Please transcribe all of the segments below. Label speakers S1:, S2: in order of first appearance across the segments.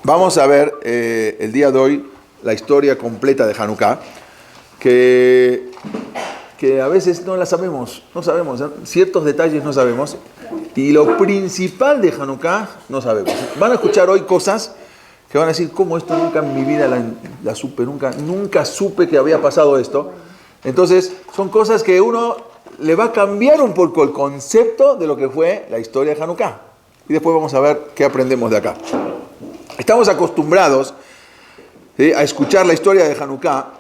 S1: Vamos a ver el día de hoy la historia completa de Hanukkah, que a veces no la sabemos, ciertos detalles no sabemos, y lo principal de Hanukkah no sabemos. Van a escuchar hoy cosas que van a decir, ¿cómo esto nunca en mi vida la supe? Nunca supe que había pasado esto. Entonces, son cosas que uno le va a cambiar un poco el concepto de lo que fue la historia de Hanukkah. Y después vamos a ver qué aprendemos de acá. Estamos acostumbrados a escuchar la historia de Hanukkah.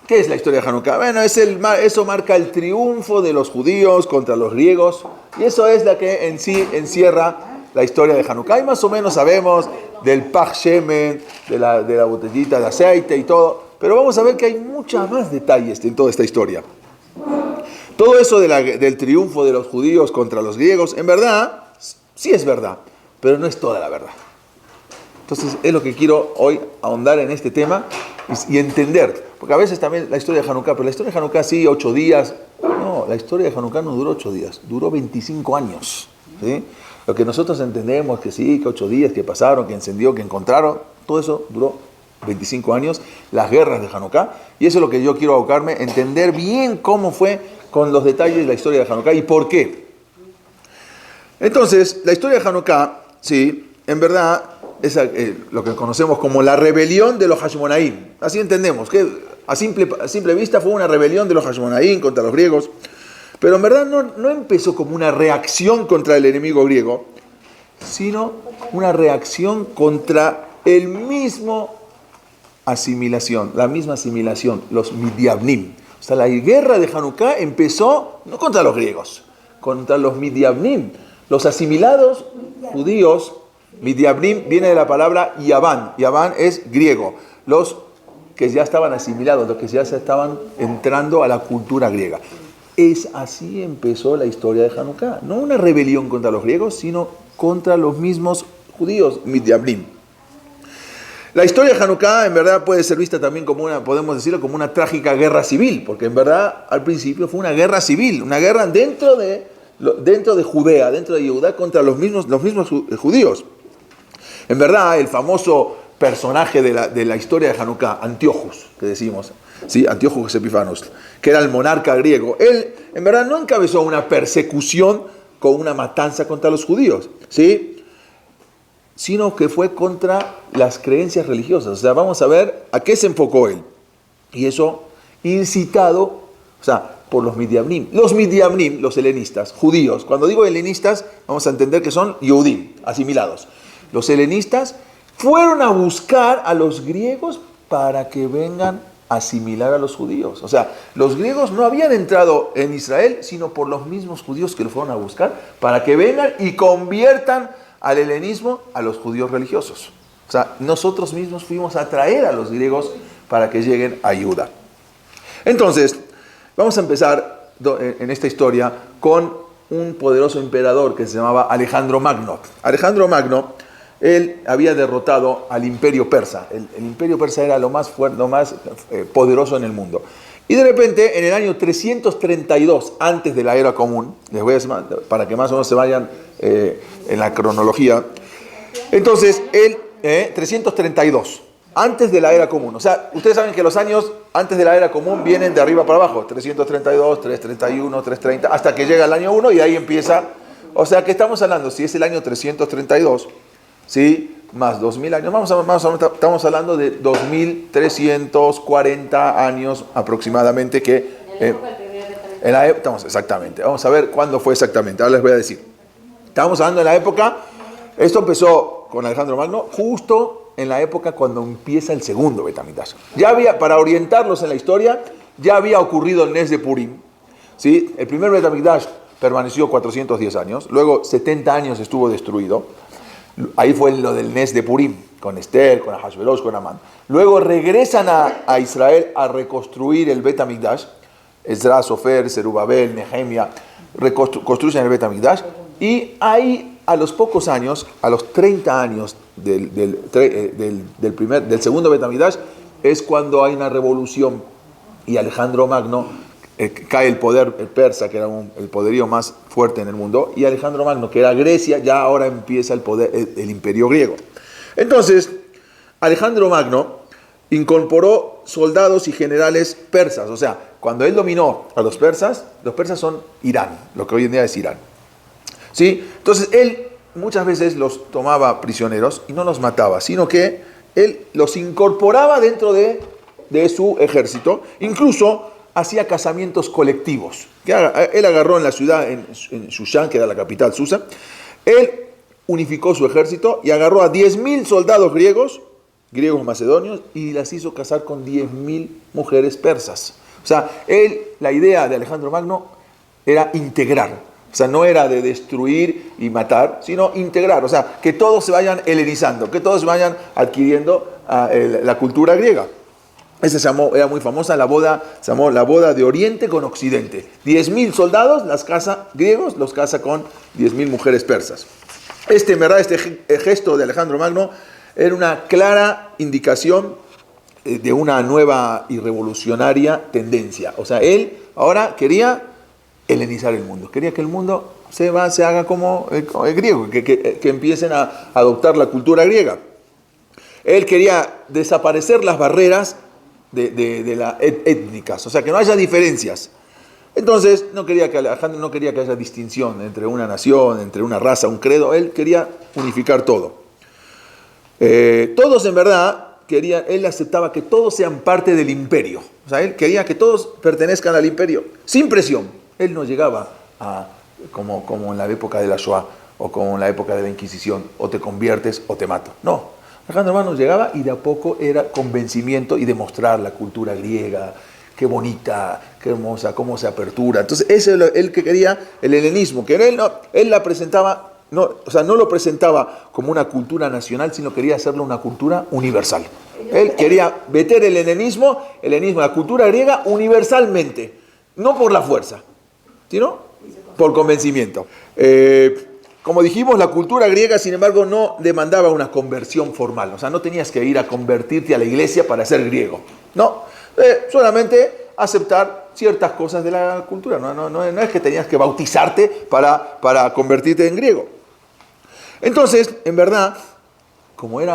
S1: ¿Qué es la historia de Hanukkah? Bueno, eso marca el triunfo de los judíos contra los griegos. Y eso es la que en sí encierra la historia de Hanukkah. Y más o menos sabemos del Pach Shemen, de la botellita de aceite y todo. Pero vamos a ver que hay muchos más detalles en toda esta historia. Todo eso del triunfo de los judíos contra los griegos, en verdad, sí es verdad, pero no es toda la verdad. Entonces es lo que quiero hoy ahondar en este tema y entender. Porque a veces también la historia de Hanukkah, pero la historia de Hanukkah sí, 8 días. No, la historia de Hanukkah no duró 8 días, duró 25 años. ¿Sí? Lo que nosotros entendemos que sí, que 8 días, que pasaron, que encendió, que encontraron, todo eso duró 25 años, las guerras de Hanukkah. Y eso es lo que yo quiero abocarme, entender bien cómo fue con los detalles de la historia de Hanukkah y por qué. Entonces, la historia de Hanukkah, sí, en verdad, es lo que conocemos como la rebelión de los Hashmonaim. Así entendemos, que a simple vista fue una rebelión de los Hashmonaim contra los griegos, pero en verdad no empezó como una reacción contra el enemigo griego, sino una reacción contra la misma asimilación, los Midiabnim. O sea, la guerra de Hanukkah empezó no contra los griegos, contra los Midiabnim, los asimilados judíos. Midiabnim viene de la palabra Yaván. Yaván es griego. Los que ya estaban asimilados, los que ya se estaban entrando a la cultura griega. Así empezó la historia de Hanukkah. No una rebelión contra los griegos, sino contra los mismos judíos, Midiabnim. La historia de Hanukkah en verdad puede ser vista también como podemos decirlo, como una trágica guerra civil, porque en verdad al principio fue una guerra civil, una guerra dentro de Judea, dentro de Judá, contra los mismos judíos. En verdad, el famoso personaje de la historia de Hanukkah, Antíochus, que decimos, ¿sí? Antíochus Epífanos, que era el monarca griego, él en verdad no encabezó una persecución con una matanza contra los judíos, ¿sí? Sino que fue contra las creencias religiosas. O sea, vamos a ver a qué se enfocó él. Y eso incitado, por los Midiabnim. Los Midiabnim, los helenistas, judíos. Cuando digo helenistas, vamos a entender que son Yehudim, asimilados. Los helenistas fueron a buscar a los griegos para que vengan a asimilar a los judíos. O sea, los griegos no habían entrado en Israel, sino por los mismos judíos que lo fueron a buscar para que vengan y conviertan al helenismo a los judíos religiosos. O sea, nosotros mismos fuimos a traer a los griegos para que lleguen a Judá. Entonces, vamos a empezar en esta historia con un poderoso emperador que se llamaba Alejandro Magno. Alejandro Magno, él había derrotado al imperio persa. El imperio persa era lo más poderoso en el mundo. Y de repente, en el año 332, antes de la era común, les voy a decir, para que más o menos se vayan en la cronología. Entonces, 332, antes de la era común. O sea, ustedes saben que los años antes de la era común vienen de arriba para abajo. 332, 331, 330, hasta que llega el año 1 y ahí empieza. O sea, que estamos hablando, si es el año 332, ¿sí? Más 2000 años, estamos hablando de 2340 años aproximadamente que... exactamente, vamos a ver cuándo fue exactamente, ahora les voy a decir. Estamos hablando de la época, esto empezó con Alejandro Magno, justo en la época cuando empieza el segundo Bet HaMikdash. Ya había, para orientarlos en la historia, ya había ocurrido el Nes de Purim, ¿sí? El primer Bet HaMikdash permaneció 410 años, luego 70 años estuvo destruido. Ahí fue lo del Nes de Purim, con Esther, con Ahasverosh, con Amán. Luego regresan a Israel a reconstruir el Bet HaMikdash. Ezra, Sofer, Zerubabel, Nehemia, construyen el Bet HaMikdash. Y ahí, a los pocos años, a los 30 años del segundo Bet HaMikdash, es cuando hay una revolución y Alejandro Magno cae el poder persa, que era el poderío más fuerte en el mundo, y Alejandro Magno, que era Grecia, ya ahora empieza el poder, el imperio griego. Entonces, Alejandro Magno incorporó soldados y generales persas. O sea, cuando él dominó a los persas son Irán, lo que hoy en día es Irán. ¿Sí? Entonces él muchas veces los tomaba prisioneros y no los mataba, sino que él los incorporaba dentro de su ejército. Incluso hacía casamientos colectivos. Él agarró en la ciudad, en Shushan, que era la capital, Susa, él unificó su ejército y agarró a 10.000 soldados griegos macedonios, y las hizo casar con 10.000 mujeres persas. O sea, la idea de Alejandro Magno era integrar. O sea, no era de destruir y matar, sino integrar. O sea, que todos se vayan helenizando, que todos vayan adquiriendo la cultura griega. Esa era muy famosa, se llamó la boda de Oriente con Occidente. 10.000 soldados griegos los casa con 10.000 mujeres persas. En verdad, este gesto de Alejandro Magno era una clara indicación de una nueva y revolucionaria tendencia. O sea, él ahora quería helenizar el mundo. Quería que el mundo se haga como el griego, que empiecen a adoptar la cultura griega. Él quería desaparecer las barreras étnicas, o sea, que no haya diferencias. Entonces, Alejandro no quería que haya distinción entre una nación, entre una raza, un credo. Él quería unificar todo. Todos, en verdad, él aceptaba que todos sean parte del imperio. O sea, él quería que todos pertenezcan al imperio, sin presión. Él no llegaba como en la época de la Shoah, o como en la época de la Inquisición, o te conviertes o te mato. No, Alejandro Magno llegaba y de a poco era convencimiento y demostrar la cultura griega, qué bonita, qué hermosa, cómo se apertura. Entonces, ese es el que quería, el helenismo, que él la presentaba, no lo presentaba como una cultura nacional, sino quería hacerlo una cultura universal. Él quería meter el helenismo, la cultura griega, universalmente, no por la fuerza, sino por convencimiento. Como dijimos, la cultura griega, sin embargo, no demandaba una conversión formal. O sea, no tenías que ir a convertirte a la iglesia para ser griego. No, solamente aceptar ciertas cosas de la cultura. No es que tenías que bautizarte para convertirte en griego. Entonces, en verdad, como no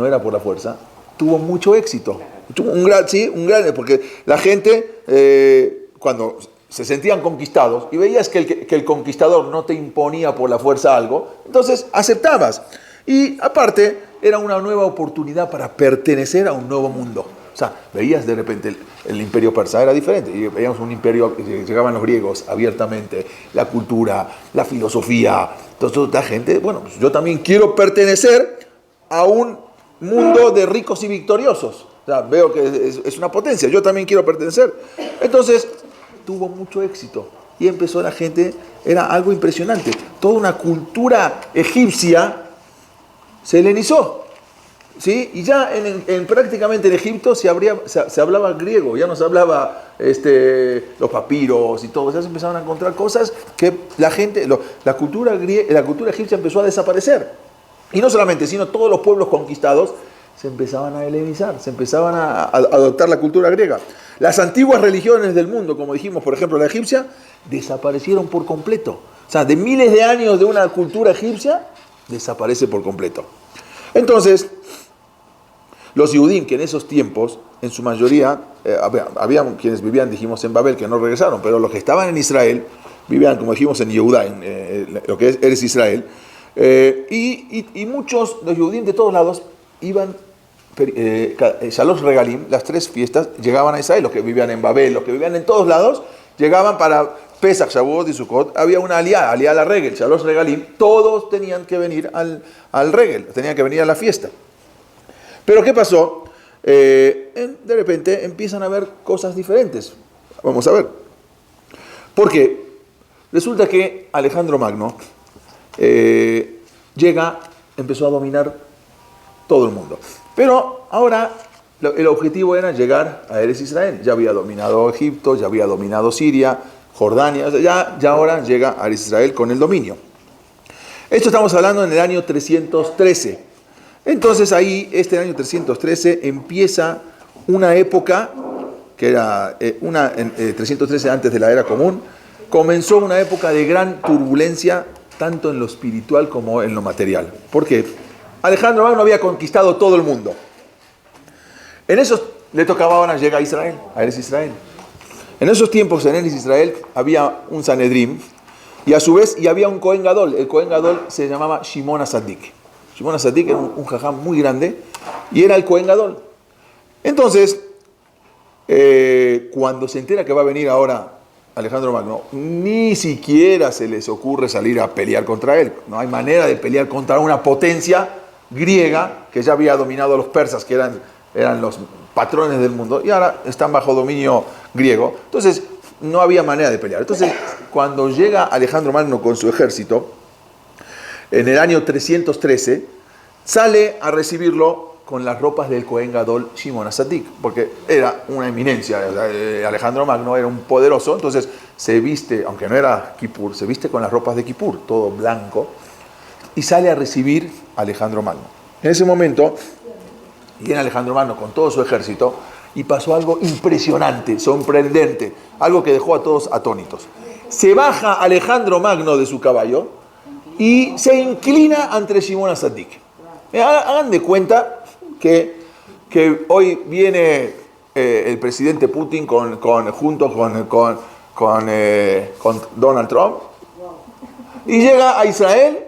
S1: era por la fuerza, tuvo mucho éxito. Tuvo un gran, porque la gente, cuando se sentían conquistados y veías que el conquistador no te imponía por la fuerza algo, entonces aceptabas. Y aparte, era una nueva oportunidad para pertenecer a un nuevo mundo. O sea, veías de repente el imperio persa era diferente, y veíamos un imperio, llegaban los griegos abiertamente, la cultura, la filosofía. Entonces la gente, bueno, pues yo también quiero pertenecer a un mundo de ricos y victoriosos. O sea, veo que es una potencia, yo también quiero pertenecer. Entonces, tuvo mucho éxito y empezó la gente, era algo impresionante. Toda una cultura egipcia se helenizó. ¿Sí? Y ya prácticamente en Egipto se hablaba griego, ya no se hablaba los papiros y todo, ya se empezaron a encontrar cosas que la cultura egipcia empezó a desaparecer. Y no solamente, sino todos los pueblos conquistados se empezaban a helenizar, se empezaban a adoptar la cultura griega. Las antiguas religiones del mundo, como dijimos, por ejemplo la egipcia, desaparecieron por completo. O sea, de miles de años de una cultura egipcia, desaparece por completo. Entonces, los Yehudim, que en esos tiempos, en su mayoría, había quienes vivían, dijimos, en Babel, que no regresaron, pero los que estaban en Israel, vivían, como dijimos, en Yehudá, en lo que es Eretz Israel, y muchos, los Yehudim de todos lados, iban, Shalosh Regalim, las 3 fiestas, llegaban a Israel, los que vivían en Babel, los que vivían en todos lados, llegaban para Pesach, Shavuot y Sukkot, había una aliá a la Regel, Shalosh Regalim, todos tenían que venir al Regel, tenían que venir a la fiesta. Pero ¿qué pasó? De repente empiezan a haber cosas diferentes. Vamos a ver. Porque resulta que Alejandro Magno empezó a dominar todo el mundo. Pero ahora el objetivo era llegar a Eretz Israel. Ya había dominado Egipto, ya había dominado Siria, Jordania. O sea, ya ahora llega a Eretz Israel con el dominio. Esto estamos hablando en el año 313. Entonces ahí, el año 313, empieza una época, que era 313 antes de la era común, comenzó una época de gran turbulencia, tanto en lo espiritual como en lo material. ¿Por qué? Alejandro Magno había conquistado todo el mundo. En esos le tocaba ahora llegar a Israel, a Eretz Israel. En esos tiempos en Eretz Israel había un Sanedrim y a su vez había un Cohen Gadol. El Cohen Gadol se llamaba Shimon HaTzadik. Shimon HaTzadik era un jajam muy grande y era el Cohen Gadol. Entonces, cuando se entera que va a venir ahora Alejandro Magno, ni siquiera se les ocurre salir a pelear contra él. No hay manera de pelear contra una potencia griega que ya había dominado a los persas, que eran los patrones del mundo, y ahora están bajo dominio griego. Entonces, no había manera de pelear. Entonces, cuando llega Alejandro Magno con su ejército, en el año 313, sale a recibirlo con las ropas del Cohen Gadol Shimon HaTzadik, porque era una eminencia. Alejandro Magno era un poderoso, entonces se viste, aunque no era Kippur, se viste con las ropas de Kippur, todo blanco, y sale a recibir a Alejandro Magno. En ese momento, viene Alejandro Magno con todo su ejército, y pasó algo impresionante, sorprendente, algo que dejó a todos atónitos. Se baja Alejandro Magno de su caballo y se inclina ante Shimon HaTzadik. Hagan de cuenta que hoy viene el presidente Putin junto con Donald Trump y llega a Israel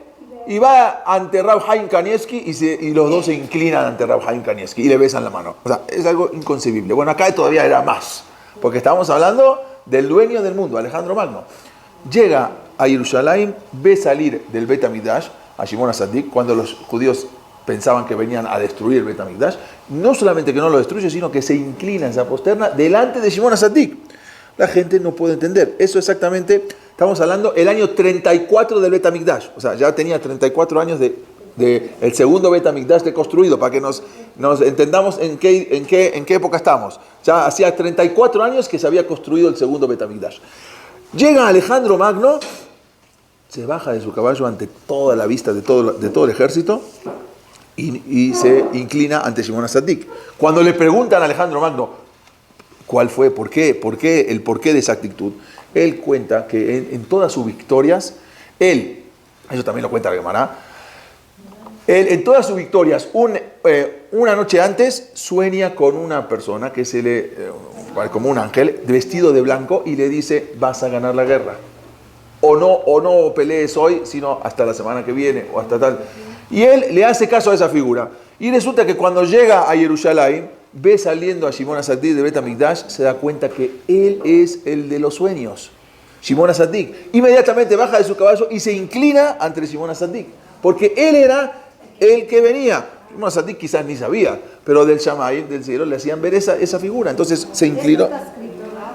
S1: y va ante Rab Haim Kanievski y los dos se inclinan ante Rab Haim Kanievski y le besan la mano. O sea, es algo inconcebible. Bueno, acá todavía era más, porque estábamos hablando del dueño del mundo, Alejandro Magno. Llega a Jerusalén, ve salir del Bet HaMikdash a Shimon HaTzadik cuando los judíos pensaban que venían a destruir el Bet HaMikdash. No solamente que no lo destruye, sino que se inclina, se aposterna delante de Shimon HaTzadik. La gente no puede entender. Eso exactamente, estamos hablando el año 34 del Bet HaMikdash. O sea, ya tenía 34 años de el segundo Bet HaMikdash construido, para que nos entendamos en qué época estamos. Ya hacía 34 años que se había construido el segundo Bet HaMikdash. Llega Alejandro Magno, se baja de su caballo ante toda la vista de todo el ejército y se inclina ante Shimon HaTzadik. Cuando le preguntan a Alejandro Magno cuál fue, por qué de esa actitud, él cuenta que en todas sus victorias, eso también lo cuenta la Gemara, él en todas sus victorias, una noche antes, sueña con una persona que como un ángel, vestido de blanco, y le dice: vas a ganar la guerra. O no pelees hoy, sino hasta la semana que viene, o hasta tal. Y él le hace caso a esa figura. Y resulta que cuando llega a Jerusalén, ve saliendo a Shimon HaTzadik de Bet HaMikdash, se da cuenta que él es el de los sueños. Shimon HaTzadik inmediatamente baja de su caballo y se inclina ante Shimon HaTzadik, porque él era el que venía. Shimon HaTzadik quizás ni sabía, pero del Shamayim, del cielo, le hacían ver esa figura. Entonces se inclinó.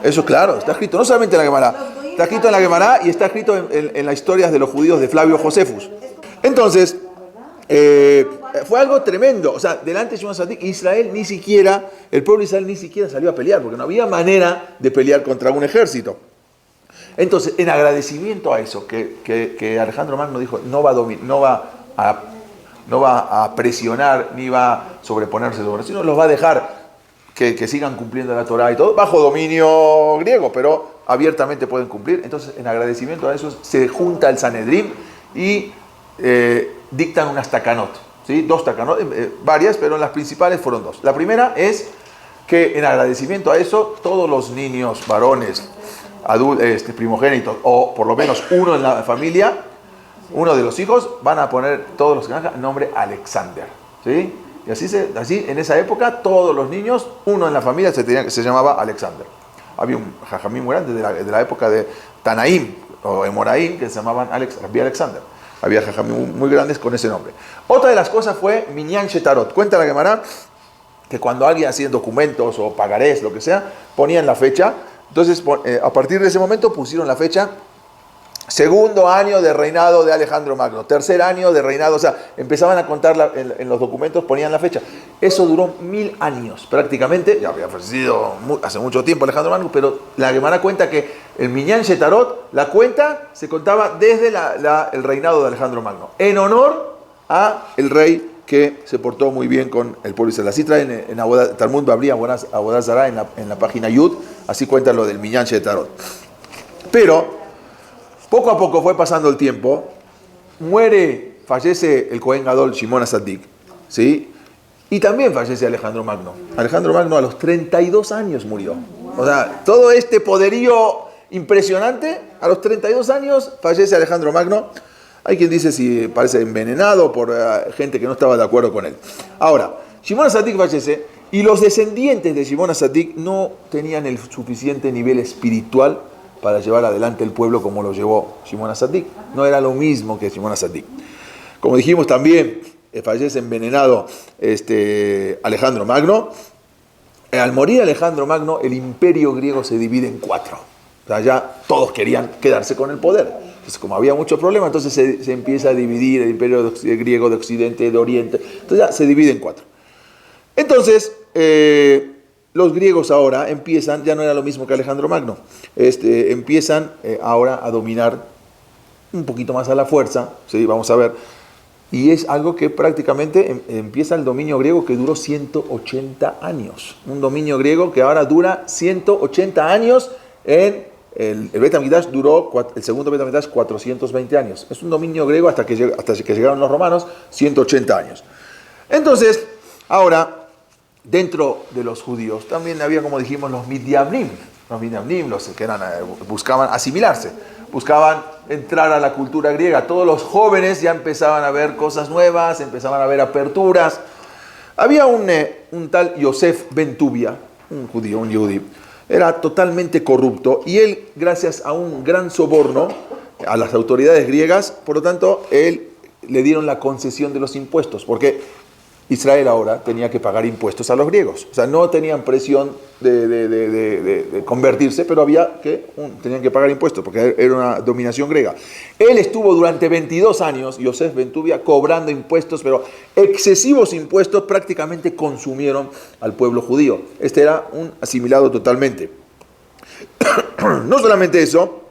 S1: Eso, claro, está escrito no solamente en la Gemara, está escrito en la Gemara y está escrito en las historias de los judíos de Flavio Josefus. Entonces, fue algo tremendo. O sea, delante de Shimon HaTzadik, el pueblo de Israel ni siquiera salió a pelear, porque no había manera de pelear contra un ejército. Entonces, en agradecimiento a eso, que Alejandro Magno dijo, no va a presionar, ni va a sobreponerse sobre, sino los va a dejar que sigan cumpliendo la Torá y todo, bajo dominio griego, pero abiertamente pueden cumplir. Entonces, en agradecimiento a eso, se junta el Sanedrim y dictan unas takanot, ¿sí? Dos takanot, varias, pero las principales fueron dos. La primera es que en agradecimiento a eso, todos los niños, varones, adultos, primogénitos, o por lo menos uno en la familia, uno de los hijos, van a poner todos los que nazcan el nombre Alexander, ¿sí? Y así en esa época, todos los niños, uno en la familia se llamaba Alexander. Había un jajamín muy grande de la época de Tanaim o Emoraim que se llamaban Rabbi Alexander. Había jajamín muy grandes con ese nombre. Otra de las cosas fue Minyan Shetarot. Cuenta la Gemara que cuando alguien hacía documentos o pagarés, lo que sea, ponían la fecha. Entonces, a partir de ese momento pusieron la fecha: segundo año de reinado de Alejandro Magno, tercer año de reinado, o sea, empezaban a contar en los documentos, ponían la fecha. Eso duró 1000 años prácticamente, ya había fallecido hace mucho tiempo Alejandro Magno, pero la Gemara cuenta que el Minyan Shetarot, la cuenta se contaba desde el reinado de Alejandro Magno, en honor a el rey que se portó muy bien con el pueblo israelí. Así traen en Talmud Babli Avodah Zará en la página Yud, así cuenta lo del Minyan Shetarot. Pero poco a poco fue pasando el tiempo, fallece el Cohen Gadol Shimon HaTzadik, ¿sí? Y también fallece Alejandro Magno. Alejandro Magno a los 32 años murió. O sea, todo este poderío impresionante, a los 32 años fallece Alejandro Magno. Hay quien dice si parece envenenado por gente que no estaba de acuerdo con él. Ahora, Shimon HaTzadik fallece y los descendientes de Shimon HaTzadik no tenían el suficiente nivel espiritual para llevar adelante el pueblo como lo llevó Shimon HaTzadik. No era lo mismo que Shimon HaTzadik. Como dijimos también, fallece envenenado Alejandro Magno. Al morir Alejandro Magno, el imperio griego se divide en 4. O sea, ya todos querían quedarse con el poder. Entonces, como había muchos problemas, entonces se empieza a dividir el imperio griego de Occidente, de Oriente. Entonces ya se divide en 4. Entonces, los griegos ahora empiezan, ya no era lo mismo que Alejandro Magno, empiezan ahora a dominar un poquito más a la fuerza, ¿sí? Vamos a ver. Y es algo que prácticamente empieza el dominio griego que duró 180 años. Un dominio griego que ahora dura 180 años en... El Bet HaMikdash duró, el segundo Bet HaMikdash, 420 años. Es un dominio griego hasta que llegaron los romanos, 180 años. Entonces, ahora, dentro de los judíos, también había, como dijimos, los Midiamnim. Los Midiamnim, los que buscaban asimilarse, buscaban entrar a la cultura griega. Todos los jóvenes ya empezaban a ver cosas nuevas, empezaban a ver aperturas. Había un tal Yosef Ben Tubia, un judío, un yudí. Era totalmente corrupto y él, gracias a un gran soborno a las autoridades griegas, por lo tanto, él le dieron la concesión de los impuestos, porque Israel ahora tenía que pagar impuestos a los griegos. O sea, no tenían presión de convertirse, pero tenían que pagar impuestos, porque era una dominación griega. Él estuvo durante 22 años, Yosef Ben Tubia, cobrando impuestos, pero excesivos impuestos prácticamente consumieron al pueblo judío. Este era un asimilado totalmente. No solamente eso,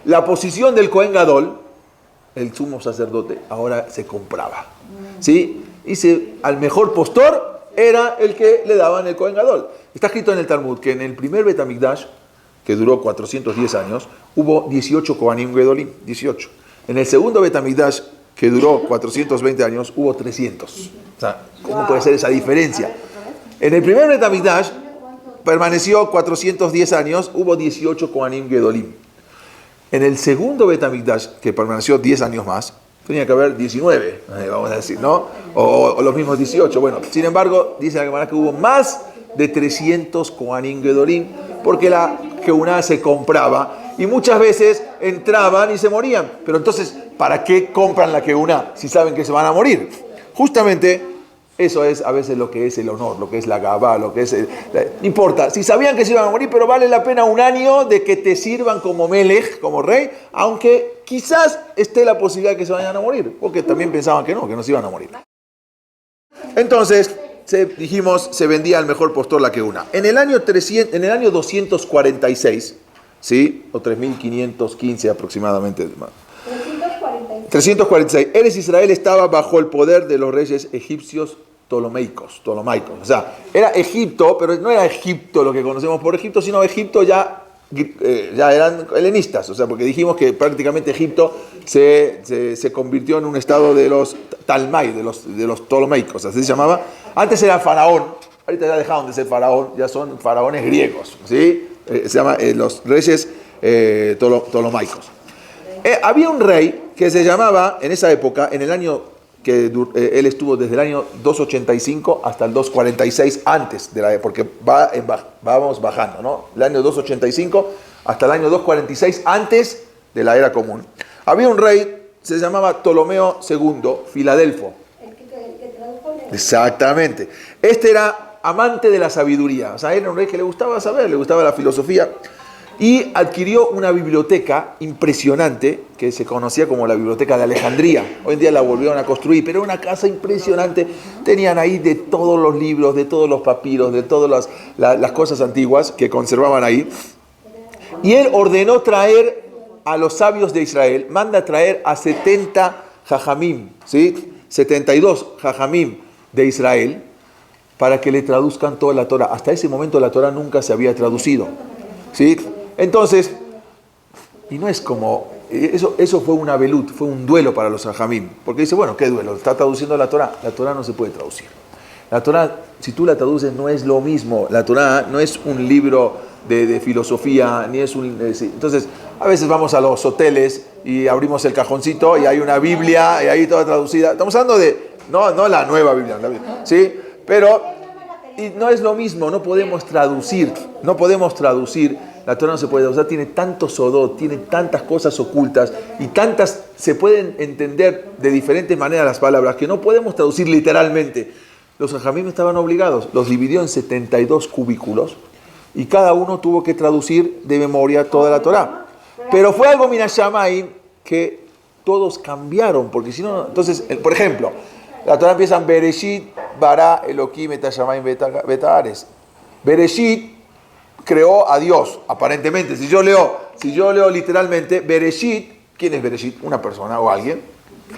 S1: la posición del Cohen Gadol, el sumo sacerdote, ahora se compraba. ¿Sí? Al mejor postor era el que le daban el Cohen Gadol. Está escrito en el Talmud que en el primer Bet HaMikdash, que duró 410 años, hubo 18 Kohanim Gedolim, 18. En el segundo Bet HaMikdash, que duró 420 años, hubo 300. O sea, ¿cómo puede ser esa diferencia? En el primer Bet HaMikdash permaneció 410 años, hubo 18 Kohanim Gedolim. En el segundo Bet HaMikdash, que permaneció 10 años más, tenía que haber 19, vamos a decir, ¿no? O los mismos 18. Bueno, sin embargo, dice la Gemara que hubo más de 300 Kohanim Gedolim, porque la Keuná se compraba y muchas veces entraban y se morían. Pero entonces, ¿para qué compran la Keuná si saben que se van a morir? Justamente eso es a veces lo que es el honor, lo que es la gabá, lo que es... no importa, si sabían que se iban a morir, pero vale la pena un año de que te sirvan como melech, como rey, aunque quizás esté la posibilidad de que se vayan a morir, porque también pensaban que no se iban a morir. Entonces, dijimos, se vendía al mejor postor la Keuná. En el año 246, ¿sí? O 3515 aproximadamente. 346. Eres Israel estaba bajo el poder de los reyes egipcios ptolomeicos. O sea, era Egipto, pero no era Egipto lo que conocemos por Egipto, sino Egipto ya eran helenistas. O sea, porque dijimos que prácticamente Egipto se convirtió en un estado de los Talmai, de los ptolomeicos, así se llamaba. Antes era faraón, ahorita ya dejaron de ser faraón, ya son faraones griegos, ¿sí? Se llama los reyes ptolomeicos. Había un rey que se llamaba, en esa época, en el año que él estuvo desde el año 285 hasta el 246 antes de la época, porque vamos bajando, ¿no? El año 285 hasta el año 246 antes de la era común. Había un rey, se llamaba Ptolomeo II, Filadelfo. El que tradujo. Exactamente. Este era amante de la sabiduría, o sea, era un rey que le gustaba saber, le gustaba la filosofía. Y adquirió una biblioteca impresionante que se conocía como la Biblioteca de Alejandría. Hoy en día la volvieron a construir, pero era una casa impresionante. Tenían ahí de todos los libros, de todos los papiros, de todas las cosas antiguas que conservaban ahí. Y él ordenó traer a los sabios de Israel, manda traer a 70 jajamim, ¿sí? 72 jajamim de Israel, para que le traduzcan toda la Torah. Hasta ese momento la Torah nunca se había traducido, ¿sí? Entonces, y no es como Eso fue una velut, fue un duelo para los Jajamim. Porque dice, bueno, ¿qué duelo? Está traduciendo la Torá. La Torá no se puede traducir. La Torá, si tú la traduces, no es lo mismo. La Torá no es un libro de filosofía, ni es un... Entonces, a veces vamos a los hoteles y abrimos el cajoncito y hay una Biblia y ahí toda traducida. Estamos hablando de... No la nueva Biblia, ¿sí? Pero y no es lo mismo, no podemos traducir. La Torah no se puede usar, tiene tanto sodot, tiene tantas cosas ocultas y tantas, se pueden entender de diferentes maneras las palabras que no podemos traducir literalmente. Los jajamim estaban obligados, los dividió en 72 cubículos y cada uno tuvo que traducir de memoria toda la Torah. Pero fue algo minashamayim que todos cambiaron, porque si no, entonces, por ejemplo, la Torah empieza en Bereshit, bara Elohim et hashamayim veta haaretz. Bereshit creó a Dios, aparentemente. Si yo leo literalmente, Bereshit, ¿quién es Bereshit? Una persona o alguien.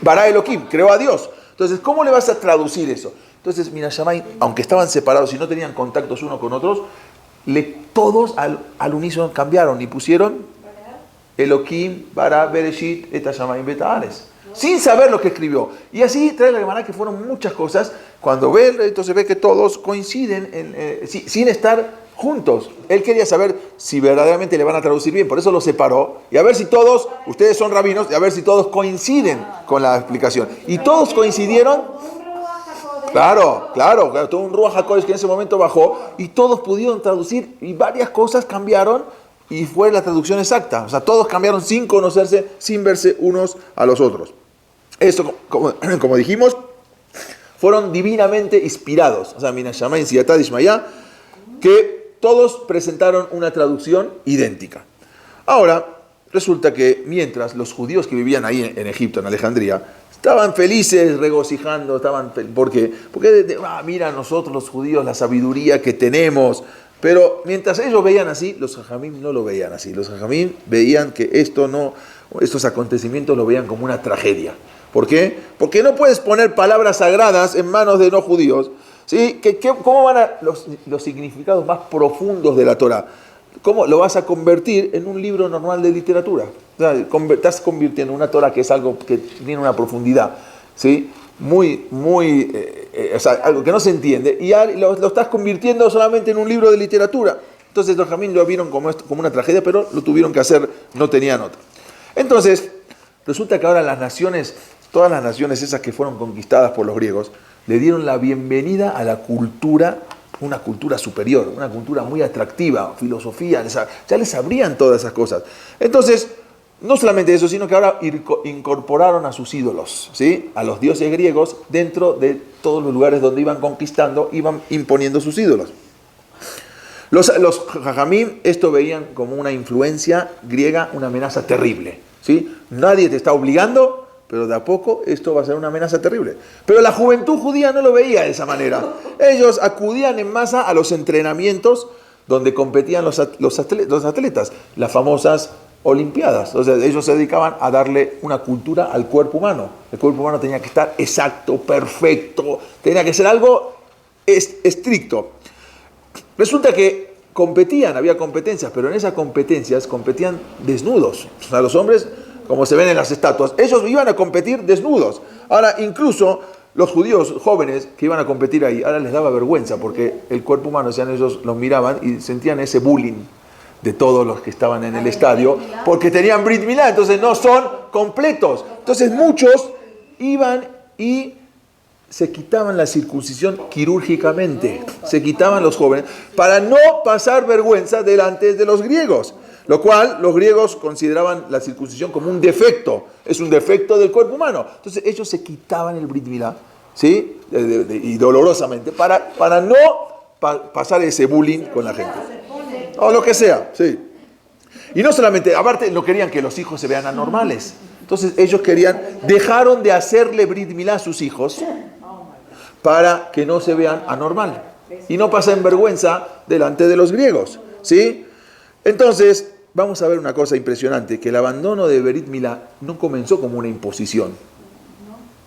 S1: Bara Elohim, creó a Dios. Entonces, ¿cómo le vas a traducir eso? Entonces, Minashamayim, aunque estaban separados y no tenían contactos unos con otros, todos al unísono cambiaron y pusieron Elohim, bara Bereshit, et hashamayim veta haaretz. Sin saber lo que escribió. Y así trae la Gemara que fueron muchas cosas. Cuando entonces ve que todos coinciden sin estar juntos. Él quería saber si verdaderamente le van a traducir bien, por eso los separó. Y a ver si todos, ustedes son rabinos, y a ver si todos coinciden con la explicación. Y todos coincidieron. Claro, todo un Ruach HaKodesh que en ese momento bajó. Y todos pudieron traducir y varias cosas cambiaron. Y fue la traducción exacta. O sea, todos cambiaron sin conocerse, sin verse unos a los otros. Esto, como dijimos, fueron divinamente inspirados. O sea, Minashamayim, Siyatá, Ishmayá, que todos presentaron una traducción idéntica. Ahora, resulta que mientras los judíos que vivían ahí en Egipto, en Alejandría, estaban felices, regocijando, ¿por qué? Porque mira nosotros los judíos la sabiduría que tenemos. Pero mientras ellos veían así, los jajamim no lo veían así. Los jajamim veían que estos acontecimientos lo veían como una tragedia. ¿Por qué? Porque no puedes poner palabras sagradas en manos de no judíos. ¿Sí? ¿Cómo van los significados más profundos de la Torah? ¿Cómo lo vas a convertir en un libro normal de literatura? O sea, estás convirtiendo una Torah que es algo que tiene una profundidad, ¿sí? O sea, algo que no se entiende, y ya lo estás convirtiendo solamente en un libro de literatura. Entonces los jajamim lo vieron como una tragedia, pero lo tuvieron que hacer, no tenían otra. Entonces, resulta que ahora todas las naciones esas que fueron conquistadas por los griegos, le dieron la bienvenida a la cultura, una cultura superior, una cultura muy atractiva, filosofía, ya les abrían todas esas cosas. Entonces, no solamente eso, sino que ahora incorporaron a sus ídolos, ¿sí? A los dioses griegos dentro de todos los lugares donde iban conquistando, iban imponiendo sus ídolos. Los jajamim esto veían como una influencia griega, una amenaza terrible, ¿sí? Nadie te está obligando, pero de a poco esto va a ser una amenaza terrible. Pero la juventud judía no lo veía de esa manera. Ellos acudían en masa a los entrenamientos donde competían los atletas, las famosas Olimpiadas. O sea, ellos se dedicaban a darle una cultura al cuerpo humano. El cuerpo humano tenía que estar exacto, perfecto, tenía que ser algo estricto. Resulta que había competencias, pero en esas competencias competían desnudos. O sea, los hombres, como se ven en las estatuas, ellos iban a competir desnudos. Ahora, incluso los judíos jóvenes que iban a competir ahí, ahora les daba vergüenza porque el cuerpo humano, ellos los miraban y sentían ese bullying de todos los que estaban en el estadio, porque tenían Brit Milá, entonces no son completos. Entonces muchos iban y se quitaban la circuncisión quirúrgicamente, se quitaban los jóvenes, para no pasar vergüenza delante de los griegos, lo cual los griegos consideraban la circuncisión como un defecto, es un defecto del cuerpo humano. Entonces ellos se quitaban el Brit Milá, ¿sí? Y dolorosamente, para no pasar ese bullying con la gente. O lo que sea, sí. Y no solamente, aparte no querían que los hijos se vean anormales. Entonces ellos dejaron de hacerle Brit Milá a sus hijos para que no se vean anormal y no pasen vergüenza delante de los griegos, ¿sí? Entonces, vamos a ver una cosa impresionante, que el abandono de Brit Milá no comenzó como una imposición.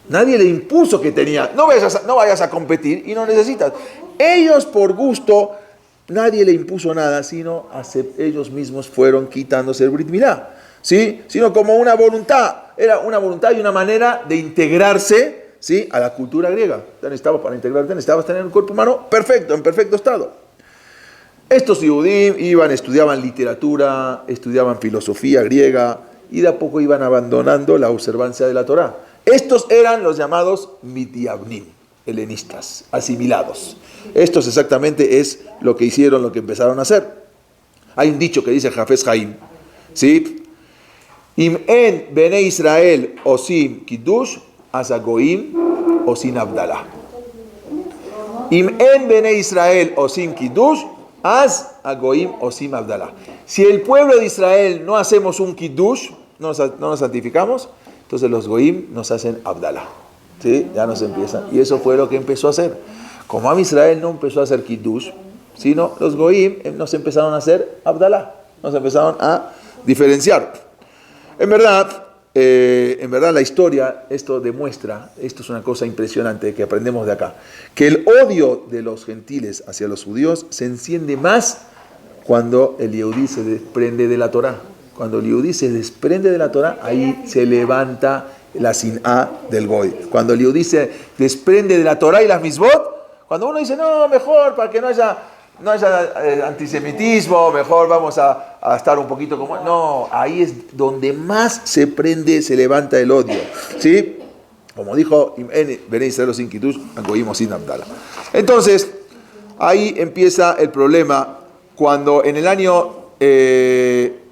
S1: Nadie le impuso que tenía, no vayas a competir y no necesitas. Ellos por gusto, nadie le impuso nada, sino ellos mismos fueron quitándose el Brit Milá. ¿sí? Sino como una voluntad. Era una voluntad y una manera de integrarse, ¿sí? A la cultura griega. Para integrarte necesitabas tener un cuerpo humano perfecto, en perfecto estado. Estos Yehudim estudiaban literatura, estudiaban filosofía griega y de a poco iban abandonando la observancia de la Torá. Estos eran los llamados Midiavnim, helenistas, asimilados. Estos exactamente es lo que hicieron, lo que empezaron a hacer. Hay un dicho que dice Hafez Haim, ¿sí? Im en Bene Israel osim kiddush, azagoim osim abdallah. Im en Bene Israel osim kiddush, az agoim osim abdallah. Si el pueblo de Israel no hacemos un kiddush, no nos santificamos, entonces los goim nos hacen abdallah. ¿Sí? Ya nos empiezan. Y eso fue lo que empezó a hacer. Como Am Israel no empezó a hacer kiddush, sino los goim nos empezaron a hacer abdallah. Nos empezaron a diferenciar. En verdad la historia, esto demuestra, esto es una cosa impresionante que aprendemos de acá, que el odio de los gentiles hacia los judíos se enciende más cuando el Yehudí se desprende de la Torá. Cuando el Yehudí se desprende de la Torá, ahí se levanta la sin'a del Goy. Cuando el Yehudí se desprende de la Torá y las misbot, cuando uno dice, no, mejor para que no haya antisemitismo, mejor vamos a estar un poquito como... No, ahí es donde más se prende, se levanta el odio, ¿sí? Como dijo, entonces, ahí empieza el problema cuando en el año...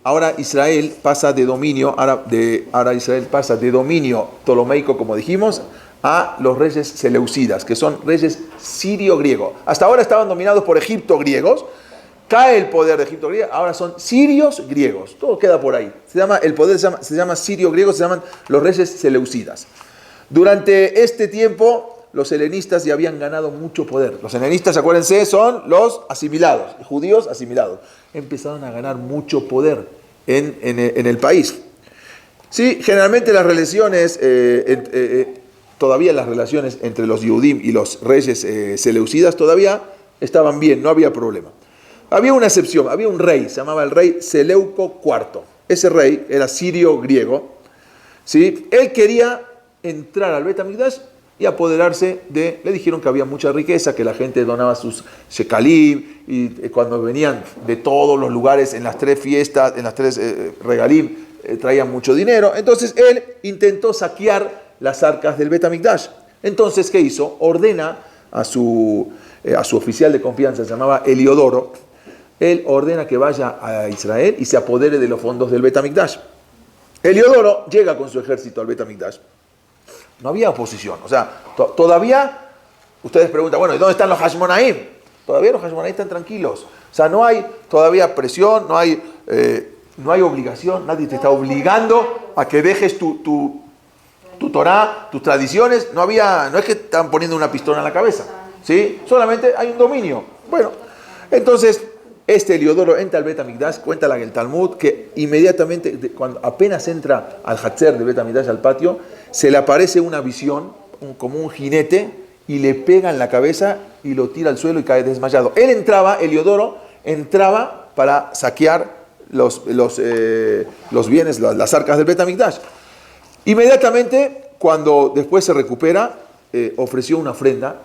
S1: ahora Israel pasa de dominio, ahora Israel pasa de dominio ptolomeico, como dijimos, a los reyes seleucidas, que son reyes sirio-griegos. Hasta ahora estaban dominados por Egipto griegos, cae el poder de Egipto griego, ahora son sirios griegos, todo queda por ahí. El poder se llama sirio-griego, se llaman los reyes seleucidas. Durante este tiempo, los helenistas ya habían ganado mucho poder. Los helenistas, acuérdense, son los asimilados, judíos asimilados. Empezaron a ganar mucho poder en el país. Sí, generalmente las relaciones... todavía las relaciones entre los Yehudim y los reyes seleucidas todavía estaban bien, no había problema. Había una excepción, había un rey, se llamaba el rey Seleuco IV. Ese rey era sirio-griego, ¿sí? Él quería entrar al Bet HaMikdash y apoderarse le dijeron que había mucha riqueza, que la gente donaba sus shekalim, y cuando venían de todos los lugares en las tres fiestas, en las tres regalim, traían mucho dinero. Entonces él intentó saquear las arcas del Bet HaMikdash. Entonces, ¿qué hizo? Ordena a su oficial de confianza, se llamaba Heliodoro. Él ordena que vaya a Israel y se apodere de los fondos del Bet HaMikdash. Heliodoro llega con su ejército al Bet HaMikdash. No había oposición. O sea, todavía, ustedes preguntan, bueno, ¿y dónde están los Hashmonaim? Todavía los Hashmonaim están tranquilos. O sea, no hay todavía presión, no hay obligación, nadie te está obligando a que dejes tu Torá, tus tradiciones. No es que están poniendo una pistola en la cabeza, ¿sí? Solamente hay un dominio. Bueno, entonces, Heliodoro entra al Bet HaMikdash, cuenta el Talmud, que inmediatamente, cuando apenas entra al Hatzer de Bet HaMikdash, al patio, se le aparece una visión, como un jinete, y le pega en la cabeza y lo tira al suelo y cae desmayado. Heliodoro entraba para saquear los bienes, las arcas del Bet HaMikdash. Inmediatamente, cuando después se recupera, ofreció una ofrenda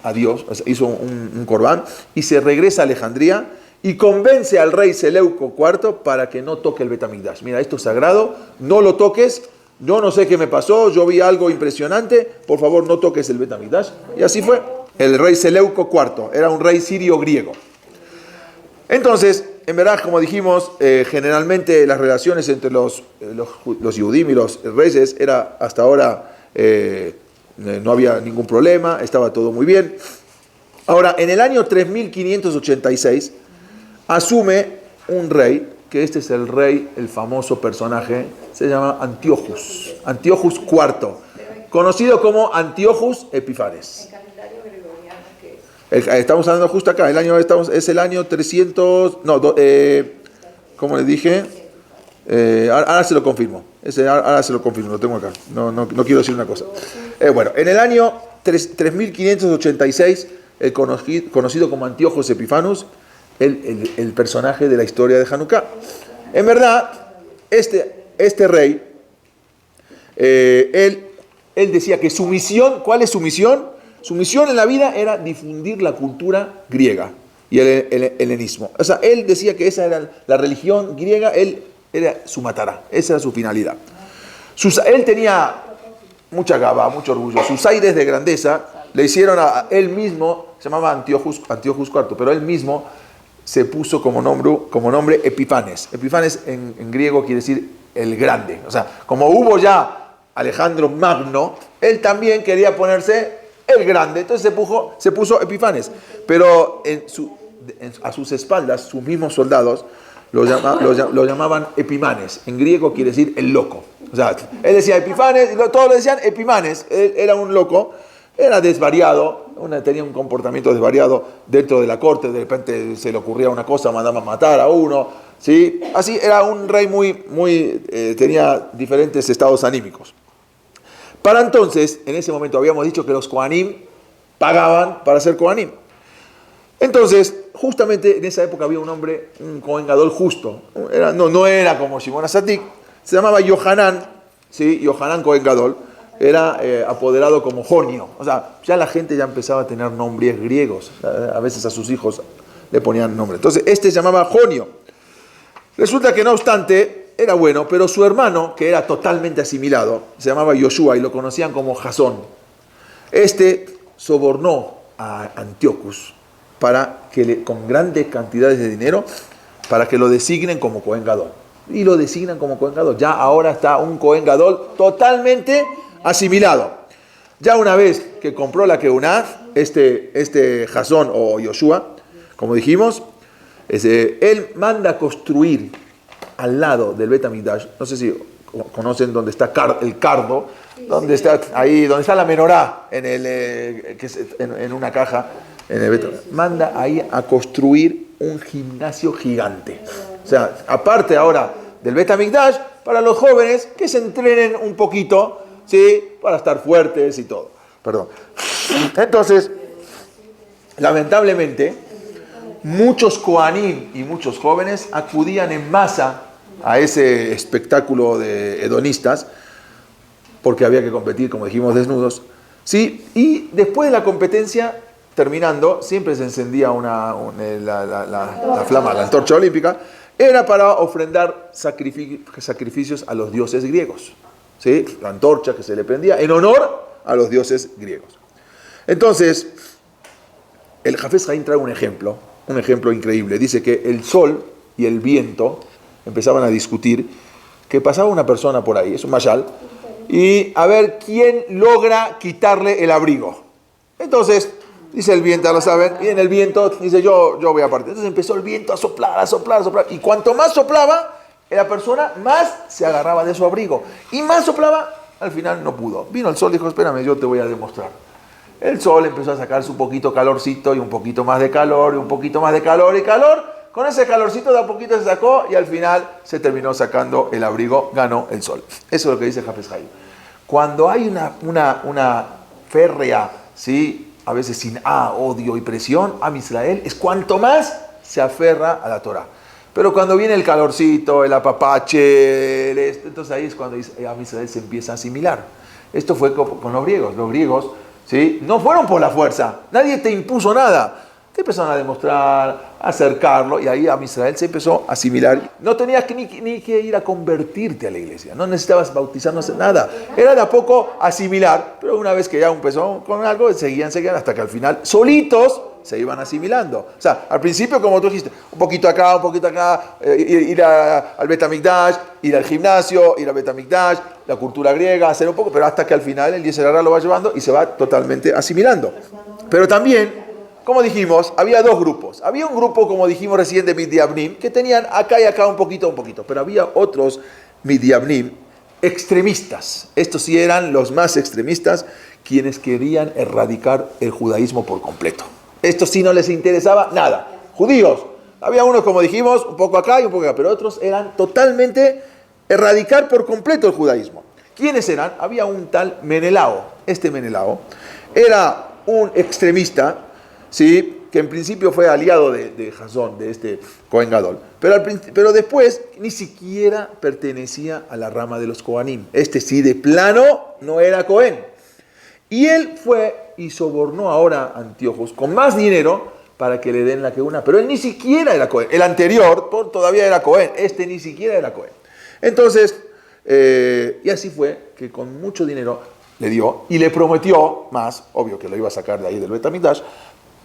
S1: a Dios, hizo un corbán, y se regresa a Alejandría y convence al rey Seleuco IV para que no toque el Bet HaMikdash. Mira, esto es sagrado, no lo toques, yo no sé qué me pasó, yo vi algo impresionante, por favor no toques el Bet HaMikdash. Y así fue. El rey Seleuco IV era un rey sirio-griego. Entonces, en verdad, como dijimos, generalmente las relaciones entre los Yehudim y los reyes era hasta ahora, no había ningún problema, estaba todo muy bien. Ahora, en el año 3586, asume un rey, que este es el rey, el famoso personaje, se llama Antiochus IV, conocido como Antiochus Epifanes. Estamos hablando justo acá, es el año 300, como les dije, ahora se lo confirmo, lo tengo acá, no quiero decir una cosa. Bueno, en el año 3586, el conocido como Antiochus Epifanus, el personaje de la historia de Hanukkah. En verdad, este este rey, él decía que su misión, ¿cuál es su misión? Su misión en la vida era difundir la cultura griega y el helenismo. O sea, él decía que esa era la religión griega, él era su matará, esa era su finalidad. Él tenía mucha gaba, mucho orgullo. Sus aires de grandeza le hicieron a él mismo, se llamaba Antíochus IV, pero él mismo se puso como nombre Epifanes. Epifanes en griego quiere decir el grande. O sea, como hubo ya Alejandro Magno, él también quería ponerse el grande. Entonces se puso Epifanes. Pero a sus espaldas, sus mismos soldados lo llamaban Epimanes. En griego quiere decir el loco. O sea, él decía Epifanes, y todos le decían Epimanes. Él era un loco, era desvariado, tenía un comportamiento desvariado dentro de la corte. De repente se le ocurría una cosa, mandaba a matar a uno, ¿sí? Así era un rey tenía diferentes estados anímicos. Para entonces, en ese momento habíamos dicho que los Kohanim pagaban para ser Kohanim. Entonces, justamente en esa época había un hombre, un Kohen Gadol justo. No era como Shimon HaTzadik, se llamaba Yohanan, ¿sí? Yohanan Kohen Gadol. Era apoderado como Jonio. O sea, ya la gente ya empezaba a tener nombres griegos. A veces a sus hijos le ponían nombre. Entonces, este se llamaba Jonio. Resulta que no obstante, era bueno, pero su hermano, que era totalmente asimilado, se llamaba Yoshua y lo conocían como Jasón. Este sobornó a Antíochus para que con grandes cantidades de dinero, para que lo designen como Kohen Gadol. Y lo designan como Kohen Gadol. Ya ahora está un Kohen Gadol totalmente asimilado. Ya una vez que compró la Keuná, este Jasón o Yoshua, como dijimos, él manda construir al lado del Bet HaMikdash, no sé si conocen dónde está el cardo, donde está ahí, donde está la menorá, en una caja, en el Bet, manda ahí a construir un gimnasio gigante. O sea, aparte ahora del Bet HaMikdash, para los jóvenes que se entrenen un poquito, ¿sí? Para estar fuertes y todo. Perdón. Entonces, lamentablemente, muchos Kohanim y muchos jóvenes acudían en masa a ese espectáculo de hedonistas, porque había que competir, como dijimos, desnudos. ¿Sí? Y después de la competencia, terminando, siempre se encendía la flama, la antorcha olímpica, era para ofrendar sacrificios a los dioses griegos. ¿Sí? La antorcha que se le prendía en honor a los dioses griegos. Entonces, el Hafez Haim trae un ejemplo increíble. Dice que el sol y el viento empezaban a discutir, que pasaba una persona por ahí, es un mayal, y a ver quién logra quitarle el abrigo. Entonces, dice el viento, ya lo saben, y en el viento dice yo voy a partir. Entonces empezó el viento a soplar, y cuanto más soplaba, la persona más se agarraba de su abrigo, y más soplaba, al final no pudo. Vino el sol y dijo, espérame, yo te voy a demostrar. El sol empezó a sacar su poquito calorcito, y un poquito más de calor, y un poquito más de calor, y calor. Con ese calorcito de a poquito se sacó, y al final se terminó sacando el abrigo, ganó el sol. Eso es lo que dice Hafez Haim. Cuando hay una férrea, ¿sí? A veces sin odio y presión, Am Israel es cuanto más se aferra a la Torah. Pero cuando viene el calorcito, el apapache, entonces ahí es cuando Am Israel se empieza a asimilar. Esto fue con los griegos. Los griegos, ¿sí? No fueron por la fuerza, nadie te impuso nada. Te empezaron a demostrar, a acercarlo, y ahí Am Israel se empezó a asimilar. No tenías ni que ir a convertirte a la iglesia, no necesitabas bautizar, no hacer nada. Era de a poco asimilar, pero una vez que ya empezó con algo, seguían, hasta que al final, solitos, se iban asimilando. O sea, al principio, como tú dijiste, un poquito acá, ir al Bet HaMikdash, ir al gimnasio, ir al Bet HaMikdash, la cultura griega, hacer un poco, pero hasta que al final el Yetzer Hara lo va llevando y se va totalmente asimilando. Pero también, como dijimos, había dos grupos. Había un grupo, como dijimos recién, de Midiabnim, que tenían acá y acá un poquito, pero había otros Midiabnim extremistas. Estos sí eran los más extremistas, quienes querían erradicar el judaísmo por completo. Estos sí no les interesaba nada. Judíos. Había unos, como dijimos, un poco acá y un poco acá, pero otros eran totalmente erradicar por completo el judaísmo. ¿Quiénes eran? Había un tal Menelao. Este Menelao era un extremista, ¿sí? que en principio fue aliado de Jasón, de este Cohen Gadol. Pero después ni siquiera pertenecía a la rama de los Kohanim. Este sí, de plano, no era Cohen. Y él fue y sobornó ahora a Antíochus con más dinero para que le den la Keuna. Pero él ni siquiera era Cohen. El anterior todavía era Cohen. Este ni siquiera era Cohen. Entonces, y así fue que con mucho dinero le dio y le prometió más, obvio que lo iba a sacar de ahí del Bet HaMikdash,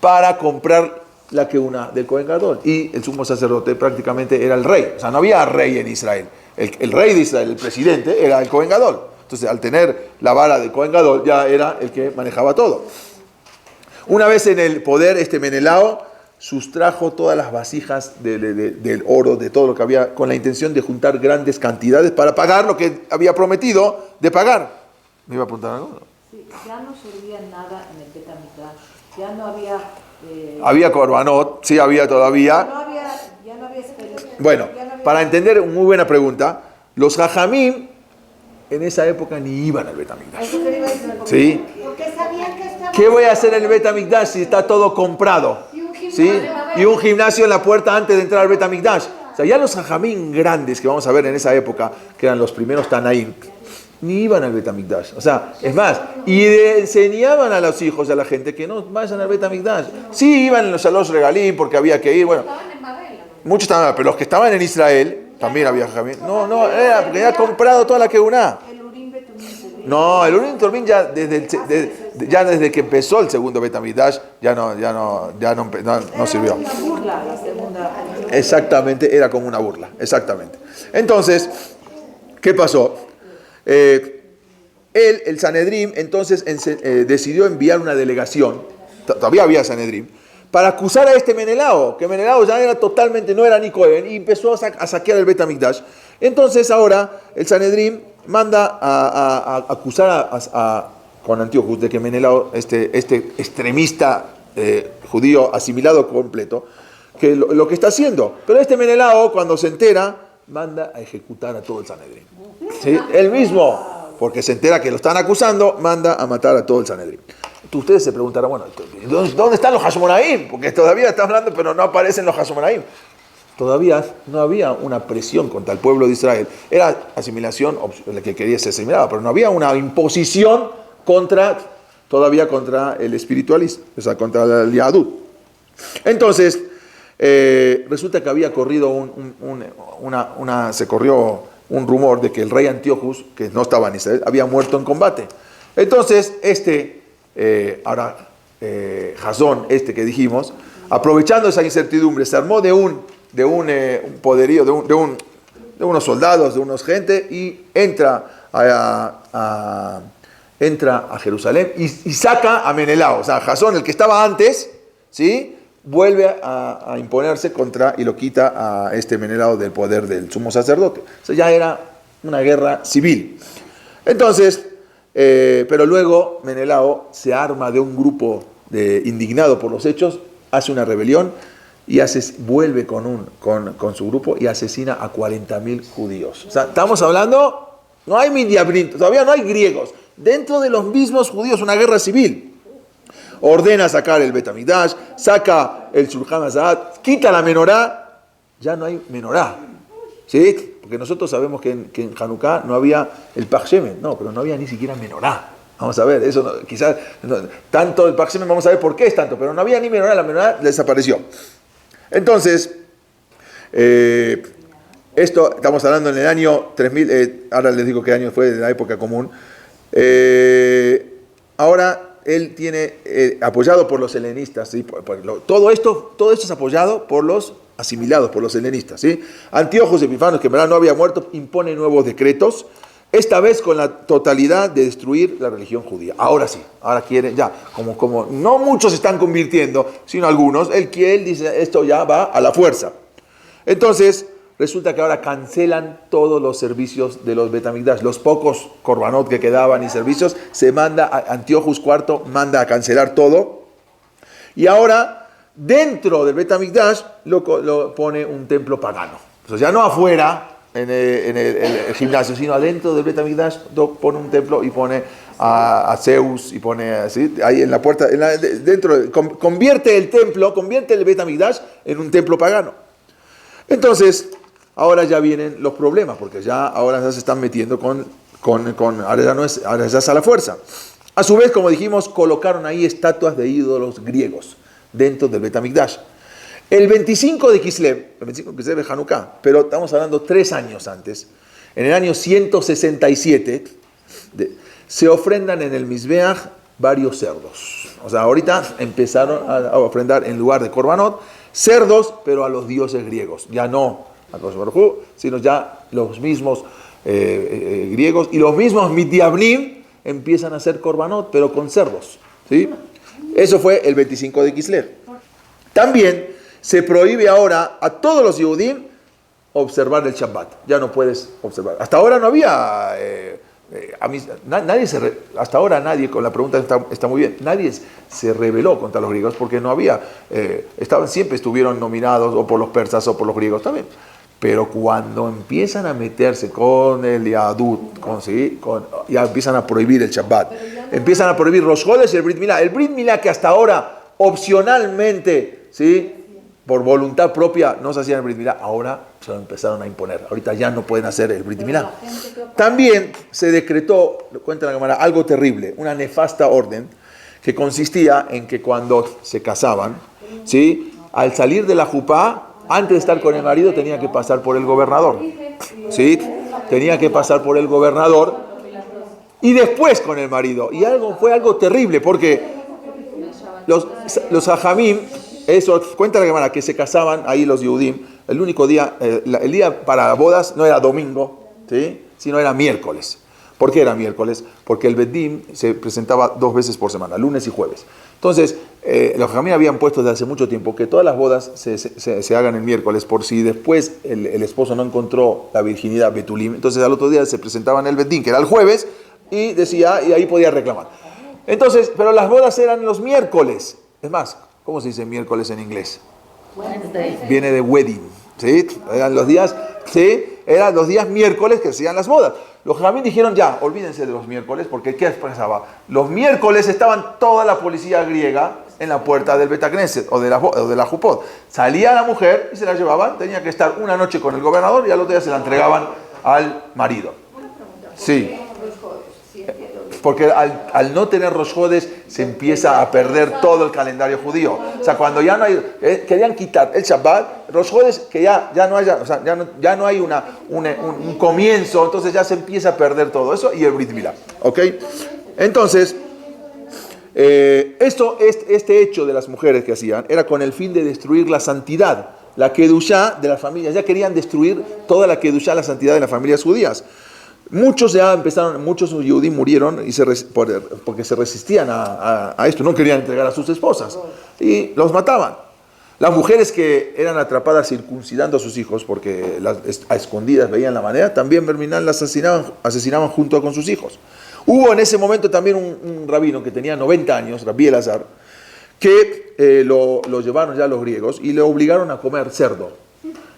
S1: para comprar la Keuna del Cohen Gadol. Y el sumo sacerdote prácticamente era el rey. O sea, no había rey en Israel. El rey de Israel, el presidente, era el Cohen Gadol. Entonces, al tener la vara del Cohen Gadol, ya era el que manejaba todo. Una vez en el poder, Menelao sustrajo todas las vasijas del oro, de todo lo que había, con la intención de juntar grandes cantidades para pagar lo que había prometido de pagar. ¿Me iba a apuntar algo?
S2: Sí, ya no servía nada en el Bet HaMikdash. Ya no había...
S1: Había korbanot, sí había todavía.
S2: Ya no había
S1: bueno, para entender, muy buena pregunta. Los jajamim en esa época ni iban al Bet HaMikdash. ¿Sí?
S2: Porque sabían que estaba...
S1: ¿Qué voy a hacer en el Bet HaMikdash si está todo comprado? ¿Sí? Y un gimnasio en la puerta antes de entrar al Bet HaMikdash. O sea, ya los jajamim grandes que vamos a ver en esa época, que eran los primeros Tanaim, ni iban al Bet HaMikdash. O sea, es más, y enseñaban a los hijos, a la gente, que no vayan al Bet HaMikdash. Sí, iban en los Shalosh Regalim porque había que ir, bueno. Muchos estaban, pero los que estaban en Israel, también había jajamim. No, era porque ya comprado toda la Keuna. No, el Urim Turbin ya desde que empezó el segundo Bet HaMikdash ya no sirvió. Exactamente, era como una burla, exactamente. Entonces, ¿qué pasó? El Sanedrim entonces decidió enviar una delegación, todavía había Sanedrim, para acusar a este Menelao, que Menelao ya era totalmente, no era ni Cohen, y empezó a saquear el Bet HaMikdash. Entonces ahora el Sanedrim manda a acusar con Antíochus de que Menelao, este extremista judío asimilado completo, que lo que está haciendo. Pero este Menelao, cuando se entera, manda a ejecutar a todo el Sanedrín. ¿Sí? Él mismo, porque se entera que lo están acusando, manda a matar a todo el Sanedrín. Ustedes se preguntarán, bueno, ¿dónde están los Hashmonaim? Porque todavía está hablando, pero no aparecen los Hashmonaim. Todavía no había una presión contra el pueblo de Israel. Era asimilación, la que quería ser asimilada, pero no había una imposición todavía contra el espiritualismo, o sea, contra el Yahadut. Entonces, resulta que había corrido se corrió un rumor de que el rey Antíochus, que no estaba en Israel, había muerto en combate. Entonces, Jasón, que dijimos, aprovechando esa incertidumbre, se armó de un poderío, de unos soldados, de unos gente, y entra a Jerusalén y saca a Menelao. O sea, Jasón, el que estaba antes, ¿sí?, vuelve a imponerse contra y lo quita a Menelao del poder del sumo sacerdote. O sea, ya era una guerra civil. Entonces, pero luego Menelao se arma de un grupo indignado por los hechos, hace una rebelión y vuelve con su grupo y asesina a 40.000 judíos. O sea, estamos hablando, no hay Midiabrim, todavía no hay griegos. Dentro de los mismos judíos, una guerra civil. Ordena sacar el Bet HaMikdash, saca el Shulchan Aruch, quita la menorá, ya no hay menorá. ¿Sí? Porque nosotros sabemos que en Hanukkah no había el Pach Shemen, no, pero no había ni siquiera menorá. Vamos a ver, eso quizás, tanto el Pach Shemen, vamos a ver por qué es tanto, pero no había ni menorá, la menorá desapareció. Entonces, esto estamos hablando en el año 3000, ahora les digo qué año fue, de la época común. Ahora él tiene, apoyado por los helenistas, ¿sí? Todo esto es apoyado por los asimilados, por los helenistas, ¿sí? Antíochos Epifanes, que en verdad no había muerto, impone nuevos decretos, esta vez con la totalidad de destruir la religión judía. Ahora sí, ahora quiere, ya, como no muchos se están convirtiendo, sino algunos, él dice, esto ya va a la fuerza. Entonces, resulta que ahora cancelan todos los servicios de los Bet HaMikdash. Los pocos korbanot que quedaban y servicios, se manda a Antíochus IV, manda a cancelar todo. Y ahora, dentro del Bet HaMikdash, lo pone un templo pagano. O sea, ya no afuera, en el gimnasio, sino adentro del Bet HaMikdash, pone un templo y pone a Zeus y pone así, ahí en la puerta, dentro, convierte el templo, convierte el Bet HaMikdash en un templo pagano. Entonces, ahora ya vienen los problemas, porque ahora ya se están metiendo ahora ya es a la fuerza. A su vez, como dijimos, colocaron ahí estatuas de ídolos griegos dentro del Bet HaMikdash. El 25 de Kislev, el 25 de Kislev es Hanukkah, pero estamos hablando 3 años antes, en el año 167, se ofrendan en el Mizbeach varios cerdos. O sea, ahorita empezaron a ofrendar en lugar de Korbanot, cerdos, pero a los dioses griegos. Ya no a Kosh Baruj Hu, sino ya los mismos griegos y los mismos Midiabnim empiezan a hacer Korbanot, pero con cerdos. ¿Sí? Eso fue el 25 de Kislev. También se prohíbe ahora a todos los Yehudim observar el Shabbat. Ya no puedes observar. Hasta ahora no había... hasta ahora nadie, con la pregunta está muy bien, nadie se rebeló contra los griegos porque no había, siempre estuvieron nominados o por los persas o por los griegos también. Pero cuando empiezan a meterse con el Yahadut, ya empiezan a prohibir el Shabbat, empiezan a prohibir Rosh Chodesh y el Brit Milá. El Brit Milá que hasta ahora opcionalmente, ¿sí?, por voluntad propia no se hacían el Brit Milá, ahora se lo empezaron a imponer. Ahorita ya no pueden hacer el Brit Milá. También se decretó, cuenta la Gemara, algo terrible, una nefasta orden que consistía en que cuando se casaban, ¿sí?, al salir de la jupá, antes de estar con el marido tenía que pasar por el gobernador, ¿sí? Tenía que pasar por el gobernador y después con el marido. Y fue algo terrible porque los hajamim, eso cuenta la Gemara, que se casaban ahí los Yehudim, el único día, el día para bodas no era domingo, ¿sí?, sino era miércoles. ¿Por qué era miércoles? Porque el Bedim se presentaba 2 veces por semana, lunes y jueves. Entonces, los hajamim habían puesto desde hace mucho tiempo que todas las bodas se hagan el miércoles, por si después el esposo no encontró la virginidad Betulim. Entonces al otro día se presentaba en el Bedim, que era el jueves, y decía, y ahí podía reclamar. Entonces, pero las bodas eran los miércoles. Es más, ¿cómo se dice miércoles en inglés?
S2: Wednesday.
S1: Viene de wedding, ¿sí? Eran los días, ¿sí?, eran los días miércoles que se hacían las bodas. Los hajamim dijeron ya, olvídense de los miércoles, porque ¿qué pasaba? Los miércoles estaban toda la policía griega en la puerta del Bet HaKnesset o de la Jupot. Salía la mujer y se la llevaban, tenía que estar una noche con el gobernador y al otro día se la entregaban al marido. Sí. Porque al no tener Rosh Chodesh se empieza a perder todo el calendario judío. O sea, cuando ya no hay, querían quitar el Shabbat, Rosh Chodesh, que ya no haya, o sea, ya no hay un comienzo, entonces ya se empieza a perder todo eso y el Brit Milá. ¿Ok? Entonces, este hecho de las mujeres que hacían era con el fin de destruir la santidad, la Kedushá de las familias. Ya querían destruir toda la Kedushá, la santidad de las familias judías. Muchos Yehudim murieron porque se resistían a esto, no querían entregar a sus esposas y los mataban. Las mujeres que eran atrapadas circuncidando a sus hijos porque a escondidas veían la manera, también las asesinaban junto con sus hijos. Hubo en ese momento también un rabino que tenía 90 años, Rabbi Elazar, que lo llevaron ya los griegos y le obligaron a comer cerdo.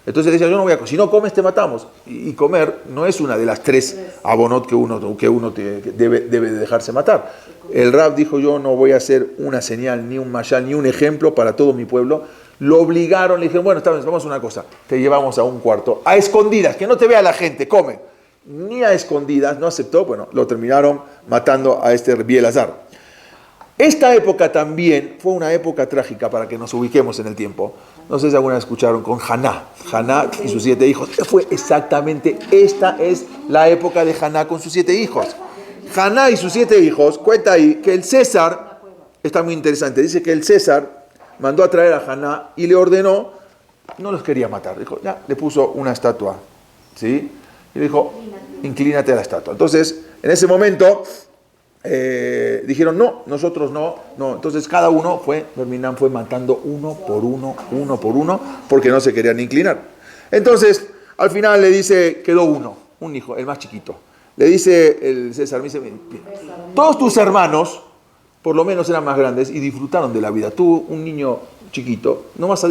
S1: Entonces decía, yo no voy a comer, si no comes te matamos. Y comer no es una de las 3 abonot que uno debe de dejarse matar. El Rab dijo, yo no voy a hacer una señal, ni un mashal, ni un ejemplo para todo mi pueblo. Lo obligaron, le dijeron, bueno, está bien, vamos a una cosa, te llevamos a un cuarto, a escondidas, que no te vea la gente, come. Ni a escondidas, no aceptó, bueno, lo terminaron matando a este Rabbi Elazar. Esta época también fue una época trágica para que nos ubiquemos en el tiempo. No sé si alguna vez escucharon con Haná y sus 7 hijos. Fue exactamente, esta es la época de Haná con sus 7 hijos. Haná y sus 7 hijos, cuenta ahí que el César, está muy interesante, dice que el César mandó a traer a Haná y le ordenó, no los quería matar, dijo, ya, le puso una estatua, ¿sí? Y le dijo, inclínate a la estatua. Entonces, en ese momento, dijeron, no, nosotros no. Entonces cada uno fue matando uno por uno, porque no se querían inclinar. Entonces, al final le dice, quedó un hijo, el más chiquito. Le dice el César, me dice, todos tus hermanos, por lo menos eran más grandes y disfrutaron de la vida. Tú, un niño chiquito, no vas a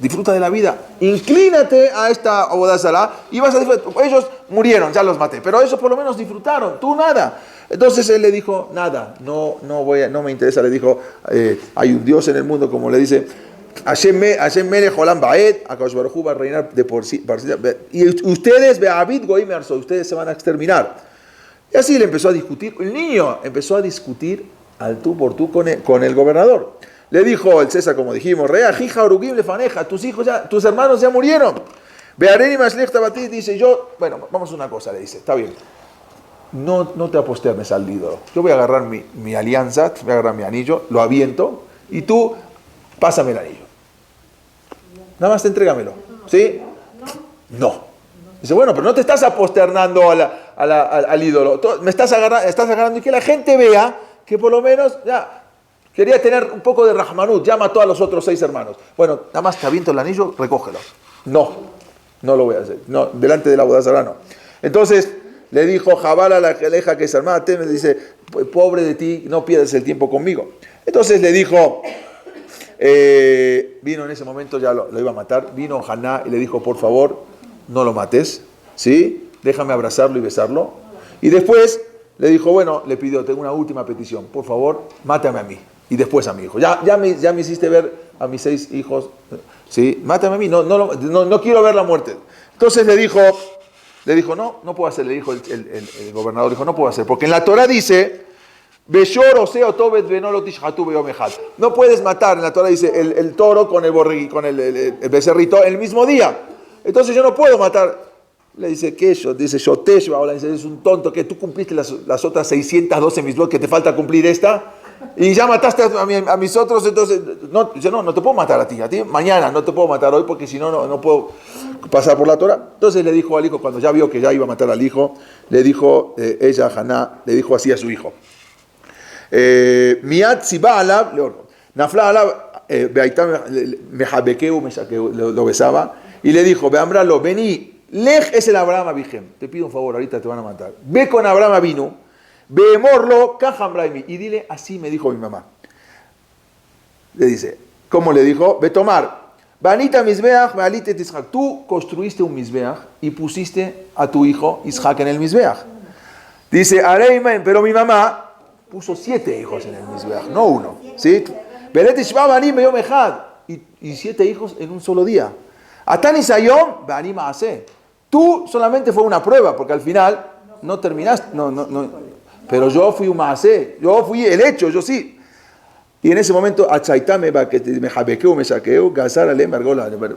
S1: disfruta de la vida. Inclínate a esta Avodah Zará y vas a disfrutar. Ellos murieron, ya los maté, pero ellos por lo menos disfrutaron, tú nada. Entonces él le dijo, nada, no me interesa. Le dijo, hay un Dios en el mundo, como le dice, Hashem Melech Olam Baed, Akadosh Baruj Hu va a reinar de por sí, y ustedes, Be'avid Goim Arso, ustedes se van a exterminar. Y así le empezó a discutir, el niño empezó a discutir al tú por tú con el gobernador. Le dijo el César, como dijimos, Rea, Jija, Orugim, Lefaneja, tus hermanos ya murieron. Be'areni Mashlech Tabatí, dice yo, bueno, vamos a una cosa, le dice, está bien, no te aposternes al ídolo. Yo voy a agarrar mi alianza, voy a agarrar mi anillo, lo aviento, y tú, pásame el anillo. Nada más entrégamelo, ¿sí? No. Dice, bueno, pero no te estás aposternando al ídolo. Me estás agarrando y que la gente vea que por lo menos ya quería tener un poco de Rahmanut, ya mató a los otros 6 hermanos. Bueno, nada más te aviento el anillo, recógelo. No lo voy a hacer. No, delante de la Abodazara no. Entonces le dijo, Jabala la Jeleja que es armada, me dice, pobre de ti, no pierdas el tiempo conmigo. Entonces le dijo, vino en ese momento, ya lo iba a matar, vino Haná y le dijo, por favor, no lo mates, ¿sí? Déjame abrazarlo y besarlo. Y después le dijo, bueno, le pidió, tengo una última petición, por favor, mátame a mí y después a mi hijo. Ya me hiciste ver a mis 6 hijos, ¿sí? Mátame a mí, no quiero ver la muerte. Entonces le dijo, no puedo hacer, le dijo el gobernador, dijo, no puedo hacer, porque en la Torah dice, no puedes matar, en la Torah dice, el toro con el becerrito el mismo día. Entonces yo no puedo matar. Le dice, ¿qué es? Dice, Shotesh, ahora dice, es un tonto, que tú cumpliste las otras 612 misbot, que te falta cumplir esta, y ya mataste a mis otros, entonces, no te puedo matar a ti, mañana, no te puedo matar hoy, porque si no puedo pasar por la Torah. Entonces le dijo al hijo, cuando ya vio que ya iba a matar al hijo, le dijo, ella, Haná, le dijo así a su hijo, Miat Siba Alab, Nafla Alab, Beaitam Mehabekeu, lo besaba, y le dijo, Beambralo, vení, Lej es el Abraham Abijem. Te pido un favor, ahorita te van a matar. Ve con Abraham Avinu, Beemorlo, Kajambraimi. Y dile, así me dijo mi mamá. Le dice, ¿cómo le dijo? Ve tomar. Banita Mizbeach, Bealite Tishak. Tú construiste un Mizbeach y pusiste a tu hijo Ishak en el Mizbeach. Dice, Areimen, pero mi mamá puso 7 hijos en el Mizbeach, no 1. ¿Sí? Beletishba Banim Beyom Echad. Y 7 hijos en un solo día. Atani Sayom, Banim Maaseh. Tú solamente fue una prueba, porque al final no terminaste. No. Pero yo fui un Maaseh, yo fui el hecho, yo sí. Y en ese momento,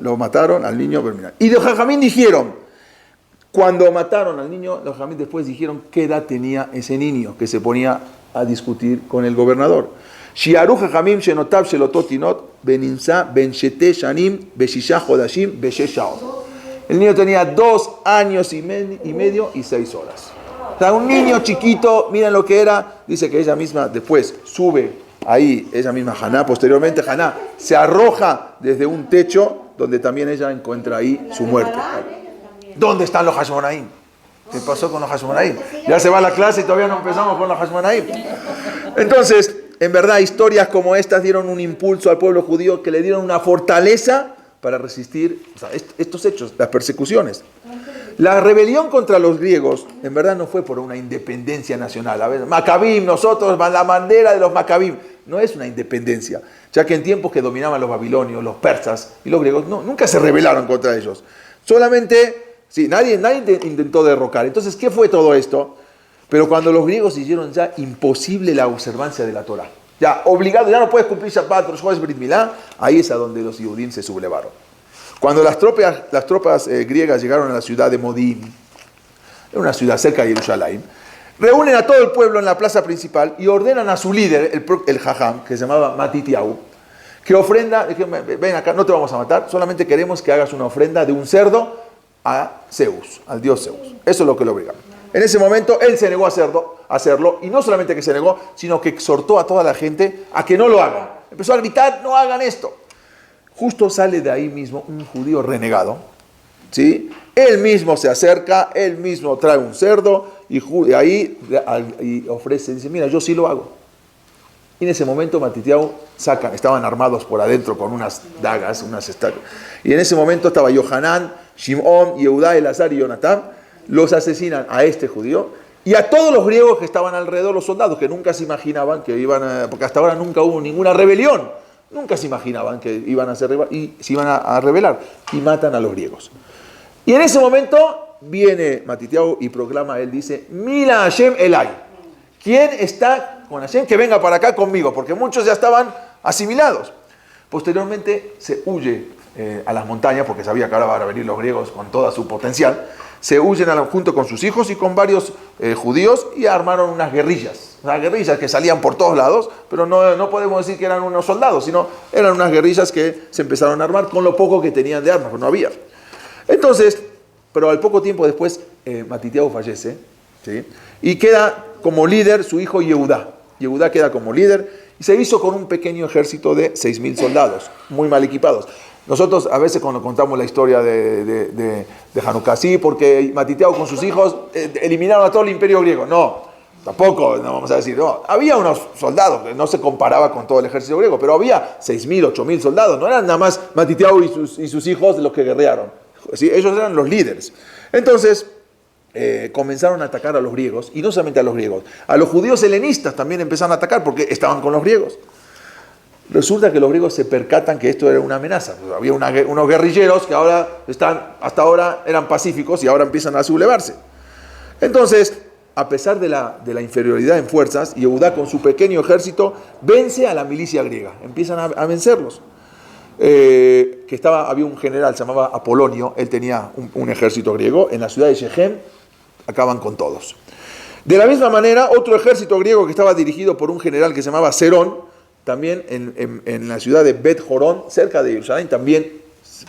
S1: lo mataron al niño. Y los Jajamín dijeron, cuando mataron al niño, los Jajamín después dijeron qué edad tenía ese niño que se ponía a discutir con el gobernador. Shiaru Jajamim Shenotab Shelototinot Beninsa Ben Shete Shanim Beshisha Hodashim Besheshaot. El niño tenía 2 años y medio y 6 horas. O sea, un niño chiquito, miren lo que era. Dice que ella misma después sube ahí, ella misma Haná, posteriormente Haná se arroja desde un techo donde también ella encuentra ahí su muerte. ¿Dónde están los Hashmonaim? ¿Qué pasó con los Hashmonaim? Ya se va la clase y todavía no empezamos con los Hashmonaim. Entonces, en verdad, historias como estas dieron un impulso al pueblo judío, que le dieron una fortaleza para resistir, o sea, estos hechos, las persecuciones. La rebelión contra los griegos, en verdad, no fue por una independencia nacional. A ver, Macabim, nosotros, la bandera de los Macabim, no es una independencia, ya que en tiempos que dominaban los babilonios, los persas y los griegos, nunca se rebelaron contra ellos. Solamente, sí, nadie intentó derrocar. Entonces, ¿qué fue todo esto? Pero cuando los griegos hicieron ya imposible la observancia de la Torah, ya obligado, ya no puedes cumplir Shabbat, Rosh Chodesh, Brit Milá, ahí es a donde los Yehudim se sublevaron. Cuando las tropas griegas llegaron a la ciudad de Modim, en una ciudad cerca de Jerusalén, reúnen a todo el pueblo en la plaza principal y ordenan a su líder, el Jajam, que se llamaba Matitiahu, que ofrenda, ven acá, no te vamos a matar, solamente queremos que hagas una ofrenda de un cerdo a Zeus, al dios Zeus. Eso es lo que lo obligaron. En ese momento él se negó a hacerlo, y no solamente que se negó, sino que exhortó a toda la gente a que no lo hagan. Empezó a gritar, no hagan esto. Justo sale de ahí mismo un judío renegado, ¿sí? Él mismo se acerca, él mismo trae un cerdo y ahí y ofrece, dice, mira, yo sí lo hago. Y en ese momento Matitiahu estaban armados por adentro con unas dagas, unas estacas. Y en ese momento estaba Yohanan, Shimón, Yehudá, Elazar y Jonatán. Los asesinan a este judío y a todos los griegos que estaban alrededor, los soldados, que nunca se imaginaban que iban a, porque hasta ahora nunca hubo ninguna rebelión, nunca se imaginaban que iban a ser y se iban a rebelar, y matan a los griegos. Y en ese momento viene Matitiahu y proclama, él dice, Mila Hashem Elai, ¿quién está con Hashem? Que venga para acá conmigo, porque muchos ya estaban asimilados. Posteriormente se huye a las montañas, porque sabía que ahora van a venir los griegos con toda su potencial. Se huyen junto con sus hijos y con varios judíos y armaron unas guerrillas que salían por todos lados, pero no podemos decir que eran unos soldados, sino eran unas guerrillas que se empezaron a armar con lo poco que tenían de armas, pues no había. Entonces, pero al poco tiempo después, Matitiahu fallece, ¿sí? Y queda como líder su hijo Yehudá. Yehudá queda como líder y se hizo con un pequeño ejército de 6.000 soldados, muy mal equipados. Nosotros a veces cuando contamos la historia de Hanukkah, sí, porque Matitiahu con sus hijos eliminaron a todo el imperio griego. No, tampoco, no vamos a decir, no. Había unos soldados, que no se comparaba con todo el ejército griego, pero había 6.000, 8.000 soldados. No eran nada más Matitiahu y sus hijos los que guerrearon. ¿Sí? Ellos eran los líderes. Entonces, comenzaron a atacar a los griegos, y no solamente a los griegos, a los judíos helenistas también empezaron a atacar porque estaban con los griegos. Resulta que los griegos se percatan que esto era una amenaza. Pues había unos guerrilleros que hasta ahora eran pacíficos y ahora empiezan a sublevarse. Entonces, a pesar de la inferioridad en fuerzas, Yehudá con su pequeño ejército vence a la milicia griega. Empiezan a vencerlos. Había un general, se llamaba Apolonio, él tenía un ejército griego. En la ciudad de Shechem acaban con todos. De la misma manera, otro ejército griego que estaba dirigido por un general que se llamaba Serón, también en la ciudad de Bet Jorón, cerca de Jerusalén, también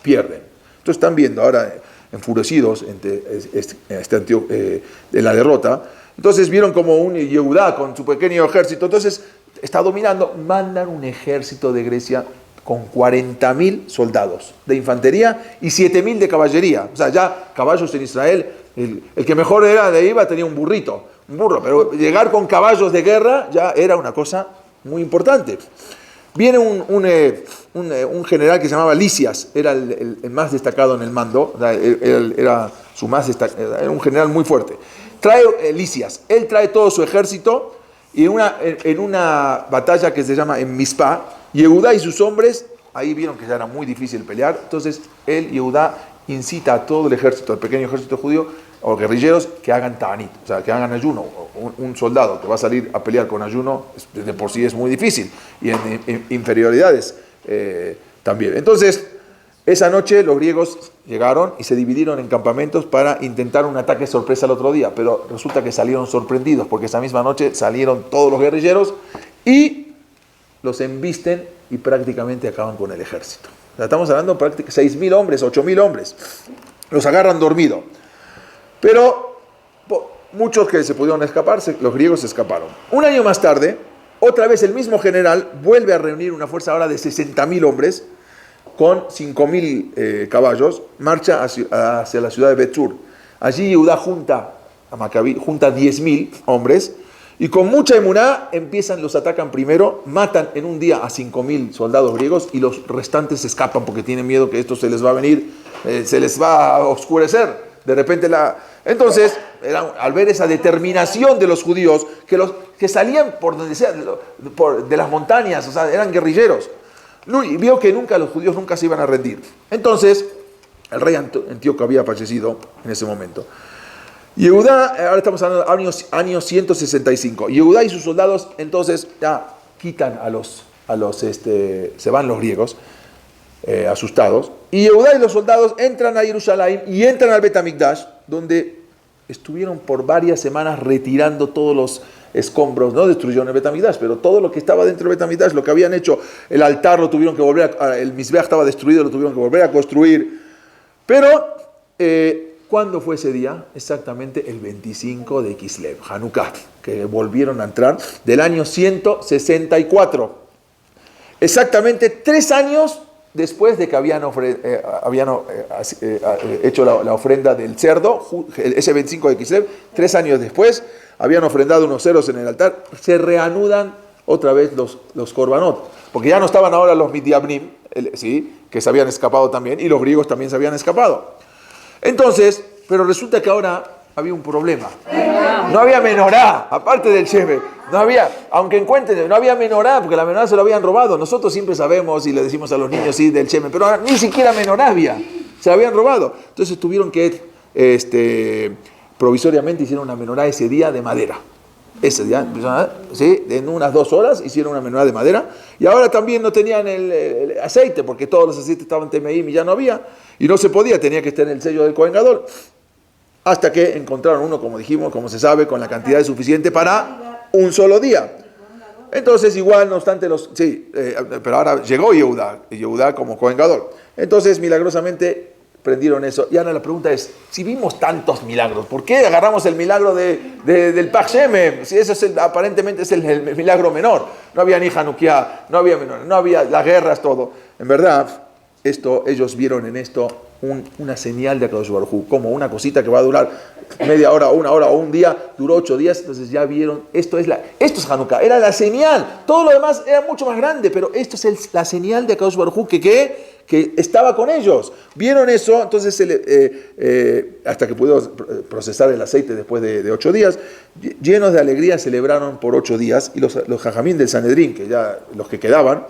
S1: pierden. Entonces están viendo ahora enfurecidos de la derrota. Entonces vieron como un Yehudá con su pequeño ejército, entonces está dominando, mandan un ejército de Grecia con 40.000 soldados de infantería y 7.000 de caballería. O sea, ya caballos en Israel, el que mejor iba tenía un burro, pero llegar con caballos de guerra ya era una cosa muy importante. Viene un general que se llamaba Lisias, era el más destacado en el mando, era un general muy fuerte. Trae Lisias, él trae todo su ejército y en una batalla que se llama en Mizpah, Yehudá y sus hombres, ahí vieron que ya era muy difícil pelear, entonces Yehudá incita a todo el ejército, al pequeño ejército judío, o guerrilleros, que hagan ta'anit, o sea, que hagan ayuno. Un soldado que va a salir a pelear con ayuno, de por sí es muy difícil, y en inferioridades también. Entonces, esa noche los griegos llegaron y se dividieron en campamentos para intentar un ataque sorpresa el otro día, pero resulta que salieron sorprendidos, porque esa misma noche salieron todos los guerrilleros y los embisten y prácticamente acaban con el ejército. O sea, estamos hablando de 6.000 hombres, 8.000 hombres. Los agarran dormidos. Pero muchos que se pudieron escapar, los griegos se escaparon. Un año más tarde, otra vez el mismo general vuelve a reunir una fuerza ahora de 60.000 hombres con 5.000 caballos, marcha hacia la ciudad de Bet-Sur. Allí Yehudá junta 10.000 hombres y con mucha emuná los atacan primero, matan en un día a 5.000 soldados griegos y los restantes se escapan porque tienen miedo que esto se les va a venir, se les va a oscurecer. De repente Entonces, al ver esa determinación de los judíos, que salían por donde sea, de las montañas, o sea, eran guerrilleros, y vio que los judíos nunca se iban a rendir. Entonces, el rey Antíoco había fallecido en ese momento. Yehudá, ahora estamos hablando de años 165. Yehudá y sus soldados, entonces, ya quitan se van los griegos, asustados, y Yehudá y los soldados entran a Jerusalén y entran al Bet HaMikdash, donde estuvieron por varias semanas retirando todos los escombros. No destruyeron el Bet HaMikdash, pero todo lo que estaba dentro del Bet HaMikdash, lo que habían hecho, el altar lo tuvieron que volver el Mizbeach estaba destruido, lo tuvieron que volver a construir. Pero, ¿cuándo fue ese día? Exactamente el 25 de Kislev, Hanukkah, que volvieron a entrar del año 164. Exactamente 3 años después de que habían hecho la ofrenda del cerdo, ese 25 de Kislev, 3 años después, habían ofrendado unos ceros en el altar, se reanudan otra vez los korbanot, porque ya no estaban ahora los midiabnim, ¿sí?, que se habían escapado también, y los griegos también se habían escapado. Entonces, pero resulta que ahora había un problema. No había menorá, aparte del Shemen. No había, aunque encuentren, no había menorá, porque la menorá se lo habían robado. Nosotros siempre sabemos y le decimos a los niños, sí, del Shemen, pero ni siquiera menorá había. Se la habían robado. Entonces tuvieron que, provisoriamente hicieron una menorá ese día de madera. Ese día, ¿sí? En unas 2 horas hicieron una menorá de madera. Y ahora también no tenían el aceite, porque todos los aceites estaban en Temeim y ya no había. Y no se podía, tenía que estar en el sello del Kohen Gadol. Hasta que encontraron uno, como dijimos, como se sabe, con la cantidad suficiente para un solo día. Entonces, igual, no obstante, pero ahora llegó Yehudá como Kohen Gadol. Entonces, milagrosamente, prendieron eso. Y ahora la pregunta es, si vimos tantos milagros, ¿por qué agarramos el milagro del Pach Shemen? Si eso aparentemente es el milagro menor. No había ni Hanukkah, no había menor, no había las guerras, todo. En verdad, ellos vieron en esto una señal de Akadosh Baruj Hu, como una cosita que va a durar media hora, 1 hora o un día, duró 8 días, entonces ya vieron, esto es Hanukkah, era la señal, todo lo demás era mucho más grande, pero esto es la señal de Akadosh Baruj Hu que estaba con ellos. Vieron eso, entonces hasta que pudieron procesar el aceite después de 8 días, llenos de alegría celebraron por 8 días, y los jajamín del Sanedrín, que ya los que quedaban,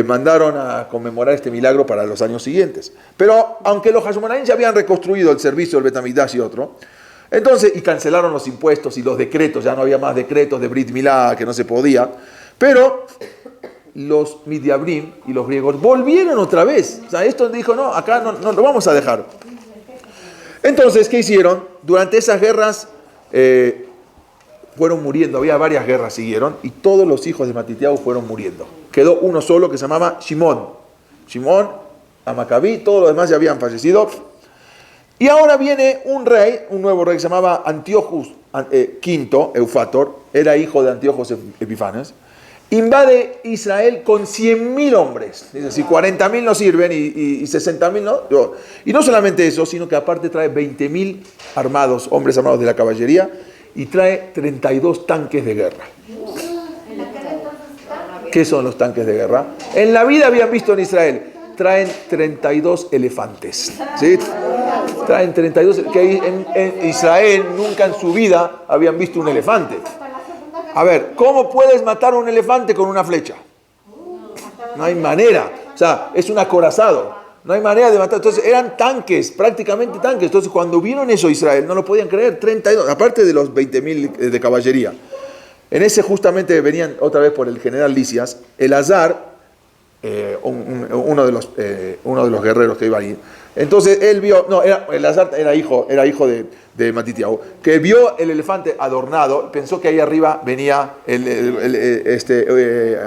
S1: mandaron a conmemorar este milagro para los años siguientes. Pero aunque los Hashmonaim ya habían reconstruido el servicio del Bet HaMikdash y otro, entonces, y cancelaron los impuestos y los decretos, ya no había más decretos de Brit Milá, que no se podía, pero los Midiabrim y los griegos volvieron otra vez. O sea, esto dijo, no, acá no lo vamos a dejar. Entonces, ¿qué hicieron? Durante esas guerras fueron muriendo, había varias guerras, siguieron, y todos los hijos de Matitiahu fueron muriendo. Quedó uno solo que se llamaba Shimón. Shimón, Amacabí, todos los demás ya habían fallecido. Y ahora viene un rey, un nuevo rey que se llamaba Antíochus V, Eufator, era hijo de Antíochos Epifanes. Invade Israel con 100.000 hombres. Dice, si 40.000 no sirven y 60.000 no. Y no solamente eso, sino que aparte trae 20.000 armados, hombres armados de la caballería, y trae 32 tanques de guerra. ¿Qué son los tanques de guerra? En la vida habían visto en Israel, traen 32 elefantes. ¿Sí? Traen 32, que en Israel nunca en su vida habían visto un elefante. A ver, ¿cómo puedes matar a un elefante con una flecha? No hay manera. O sea, es un acorazado. No hay manera de matar. Entonces eran tanques, prácticamente tanques. Entonces cuando vieron eso Israel, no lo podían creer. 32, aparte de los 20.000 de caballería. En ese justamente venían otra vez por el general Lisias, Elazar, uno de los guerreros que iba ahí. Entonces él vio, Elazar era hijo de Matitiahu, que vio el elefante adornado, pensó que ahí arriba venía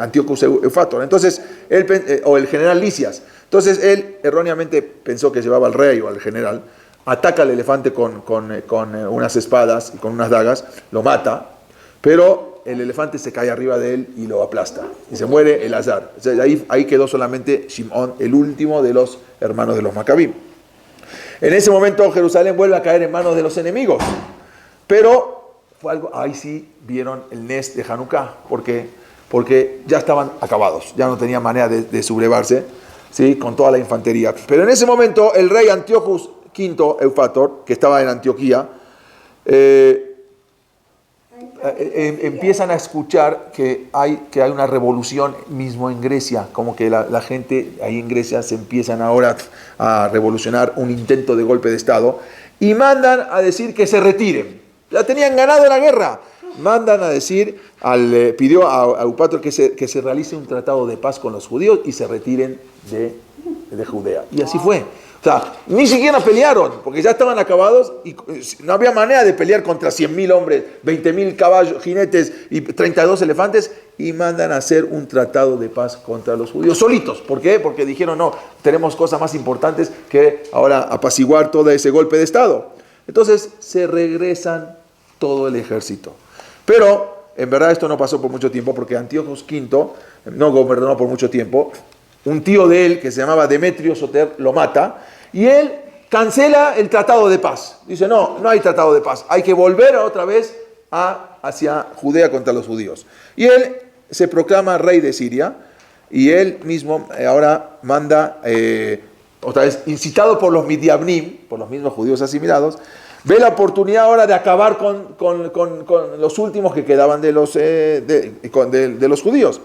S1: Antíochus Eufator. Entonces o el general Lisias. Entonces él erróneamente pensó que llevaba al rey o al general, ataca al elefante con unas espadas y con unas dagas, lo mata, pero el elefante se cae arriba de él y lo aplasta. Y se muere Elazar. O sea, ahí quedó solamente Shimón, el último de los hermanos de los Macabim. En ese momento Jerusalén vuelve a caer en manos de los enemigos. Pero fue algo, ahí sí vieron el Nes de Hanukkah. ¿Por qué? Porque ya estaban acabados. Ya no tenían manera de sublevarse, ¿sí? Con toda la infantería. Pero en ese momento el rey Antíochus V Eufator, que estaba en Antioquía, empiezan a escuchar que hay una revolución mismo en Grecia, como que la gente ahí en Grecia se empiezan ahora a revolucionar, un intento de golpe de Estado, y mandan a decir que se retiren. Ya tenían ganado la guerra. Mandan a decir, pidió a Eupator que se realice un tratado de paz con los judíos y se retiren de Judea. Y así fue. O sea, ni siquiera pelearon, porque ya estaban acabados y no había manera de pelear contra 100.000 hombres, 20.000 caballos, jinetes y 32 elefantes, y mandan a hacer un tratado de paz contra los judíos solitos. ¿Por qué? Porque dijeron, no, tenemos cosas más importantes que ahora apaciguar todo ese golpe de Estado. Entonces se regresan todo el ejército. Pero en verdad esto no pasó por mucho tiempo, porque Antíochos V no gobernó por mucho tiempo. Un tío de él, que se llamaba Demetrio Soter, lo mata, y él cancela el tratado de paz. Dice, no hay tratado de paz, hay que volver otra vez hacia Judea contra los judíos. Y él se proclama rey de Siria, y él mismo ahora manda, otra vez, incitado por los Midiabnim, por los mismos judíos asimilados, ve la oportunidad ahora de acabar con los últimos que quedaban de los judíos.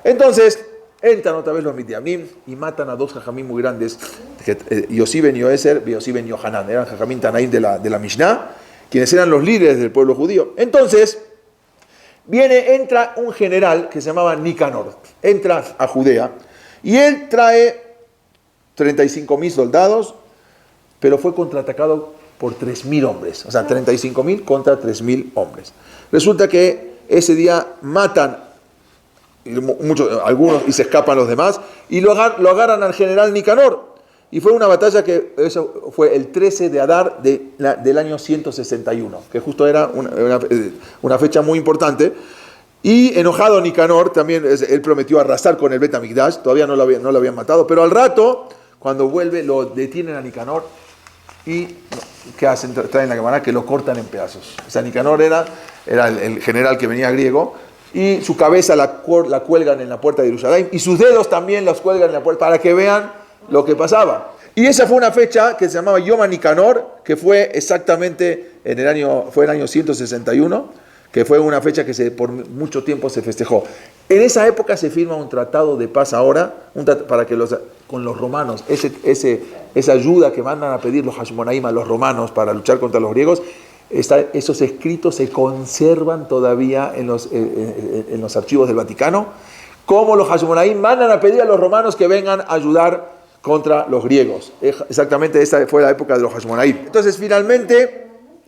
S1: Entonces, entran otra vez los Midianim y matan a dos jajamim muy grandes, Yossi ben Yoezer y Yossi ben Yohanan. Eran jajamim Tanaim de la Mishnah, quienes eran los líderes del pueblo judío. Entonces, entra un general que se llamaba Nicanor, entra a Judea y él trae 35.000 soldados, pero fue contraatacado por 3.000 hombres, o sea, 35.000 contra 3.000 hombres. Resulta que ese día matan algunos y se escapan los demás, y lo agarran al general Nicanor. Y fue una batalla que eso fue el 13 de Adar del año 161, que justo era una fecha muy importante. Y enojado Nicanor, también él prometió arrasar con el Bet Hamikdash, todavía no lo habían matado, pero al rato, cuando vuelve, lo detienen a Nicanor y ¿qué hacen? Traen la Gemara que lo cortan en pedazos. O sea, Nicanor era el general que venía griego, y su cabeza la cuelgan en la puerta de Jerusalén, y sus dedos también los cuelgan en la puerta para que vean lo que pasaba. Y esa fue una fecha que se llamaba Yom Nicanor, que fue exactamente en el año 161, que fue una fecha que por mucho tiempo se festejó. En esa época se firma un tratado de paz ahora, para que con los romanos, esa ayuda que mandan a pedir los Hashmonaim a los romanos para luchar contra los griegos, esos escritos se conservan todavía en los archivos del Vaticano, como los Hashmonaim mandan a pedir a los romanos que vengan a ayudar contra los griegos. Exactamente esa fue la época de los Hashmonaim. Entonces finalmente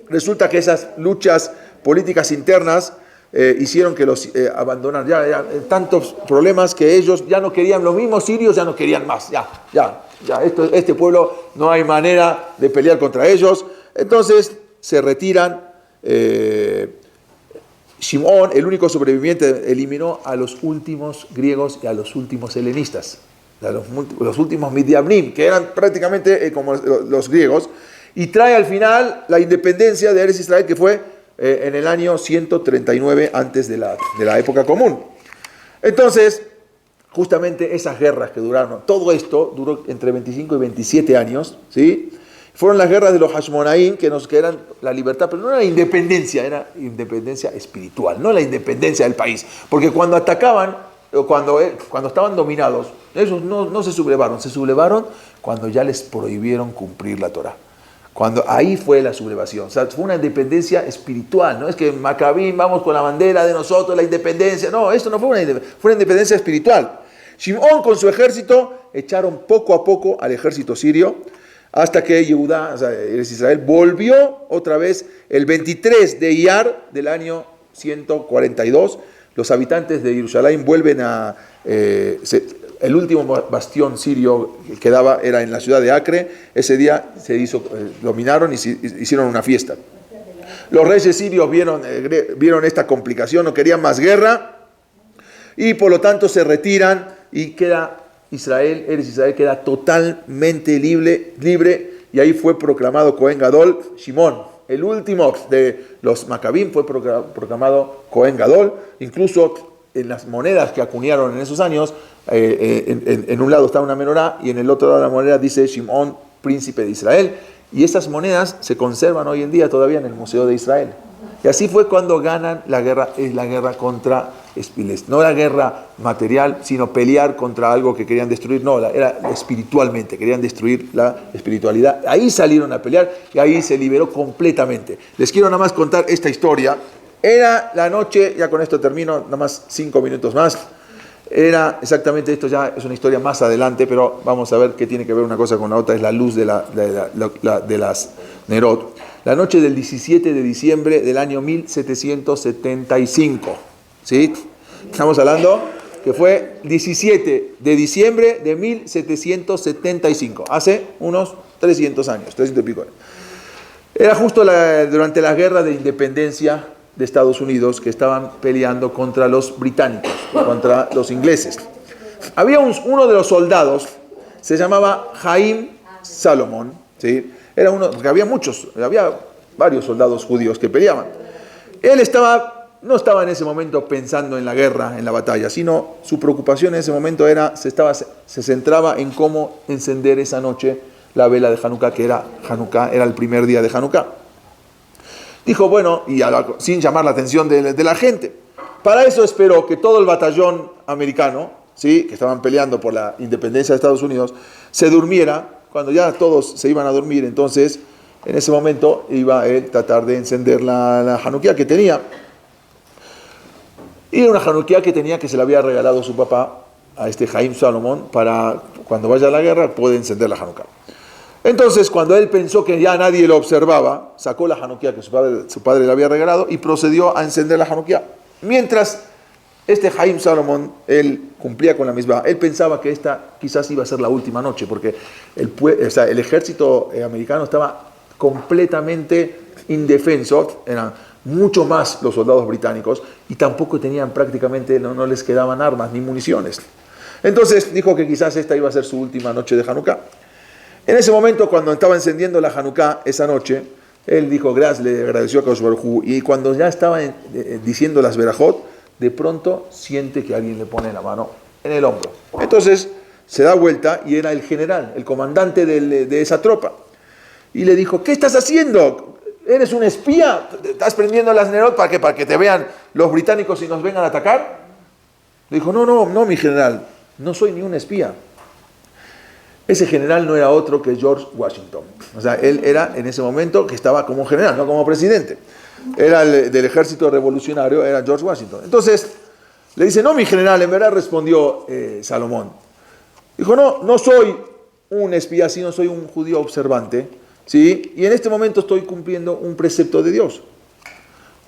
S1: resulta que esas luchas políticas internas hicieron que los abandonaran. Ya tantos problemas que ellos ya no querían, los mismos sirios ya no querían más. Este pueblo no hay manera de pelear contra ellos. Entonces se retiran. Shimón, el único sobreviviente, eliminó a los últimos griegos y a los últimos helenistas, a los últimos Midiamnim, que eran prácticamente como los griegos, y trae al final la independencia de Eretz Israel, que fue en el año 139 antes de la época común. Entonces, justamente esas guerras que duraron, todo esto duró entre 25 y 27 años, ¿sí? Fueron las guerras de los Hashmonaim, que eran la libertad, pero no era independencia, era independencia espiritual, no la independencia del país. Porque cuando atacaban, cuando estaban dominados, ellos no se sublevaron cuando ya les prohibieron cumplir la Torah. Ahí fue la sublevación, o sea, fue una independencia espiritual, no es que Macabim, vamos con la bandera de nosotros, la independencia, no, esto no fue una independencia espiritual. Shimón con su ejército echaron poco a poco al ejército sirio, hasta que Yehudá, o sea, Israel, volvió otra vez el 23 de Iyar del año 142. Los habitantes de Jerusalén vuelven el último bastión sirio que quedaba era en la ciudad de Acre. Ese día dominaron y hicieron una fiesta. Los reyes sirios vieron esta complicación, no querían más guerra, y por lo tanto se retiran y Eretz Israel queda totalmente libre, y ahí fue proclamado Cohen Gadol. Shimón, el último de los Macabim, fue proclamado Cohen Gadol. Incluso en las monedas que acuñaron en esos años, en un lado está una menorá y en el otro lado de la moneda dice Shimón, príncipe de Israel. Y esas monedas se conservan hoy en día todavía en el Museo de Israel. Y así fue cuando ganan la guerra contra Espiles. No la guerra material, sino pelear contra algo que querían destruir. No, era espiritualmente, querían destruir la espiritualidad. Ahí salieron a pelear y ahí se liberó completamente. Les quiero nada más contar esta historia. Era la noche, ya con esto termino, nada más 5 minutos más. Era exactamente esto, ya es una historia más adelante, pero vamos a ver qué tiene que ver una cosa con la otra. Es la luz de las Nerot. La noche del 17 de diciembre del año 1775. ¿Sí? Estamos hablando que fue 17 de diciembre de 1775. Hace unos 300 años, 300 y pico. Era justo durante la guerra de independencia de Estados Unidos, que estaban peleando contra los británicos, contra los ingleses. Había uno de los soldados, se llamaba Haim Salomón, ¿sí? Era porque había varios soldados judíos que peleaban. Él no estaba en ese momento pensando en la guerra, en la batalla, sino su preocupación en ese momento se centraba en cómo encender esa noche la vela de Hanukkah, que era el primer día de Hanukkah. Dijo, bueno, y sin llamar la atención de la gente. Para eso esperó que todo el batallón americano, ¿sí?, que estaban peleando por la independencia de Estados Unidos, se durmiera. Cuando ya todos se iban a dormir, entonces, en ese momento, iba él a tratar de encender la Hanukkah que tenía. Y era una Hanukkah que tenía, que se le había regalado su papá a este Haim Salomón, para cuando vaya a la guerra, puede encender la Hanukkah. Entonces, cuando él pensó que ya nadie lo observaba, sacó la Hanukkah que su padre le había regalado y procedió a encender la Hanukkah. Mientras este Haim Salomón, él cumplía con la misma, él pensaba que esta quizás iba a ser la última noche, porque el ejército americano estaba completamente indefenso, eran mucho más los soldados británicos, y tampoco tenían prácticamente, no les quedaban armas ni municiones. Entonces dijo que quizás esta iba a ser su última noche de Hanukkah. En ese momento, cuando estaba encendiendo la Hanukkah esa noche, él dijo, gracias, le agradeció a Kadosh Baruj Hu, y cuando ya estaba diciendo las verajot, de pronto siente que alguien le pone la mano en el hombro. Entonces se da vuelta y era el general, el comandante de esa tropa. Y le dijo, ¿qué estás haciendo? ¿Eres un espía? ¿Estás prendiendo las nerot para que te vean los británicos y nos vengan a atacar? Le dijo, no, mi general, no soy ni un espía. Ese general no era otro que George Washington. O sea, él era en ese momento que estaba como general, no como presidente. Era del ejército revolucionario, era George Washington. Entonces, le dice, no, mi general, en verdad respondió Salomón. Dijo, no soy un espía, sino soy un judío observante, ¿sí? Y en este momento estoy cumpliendo un precepto de Dios.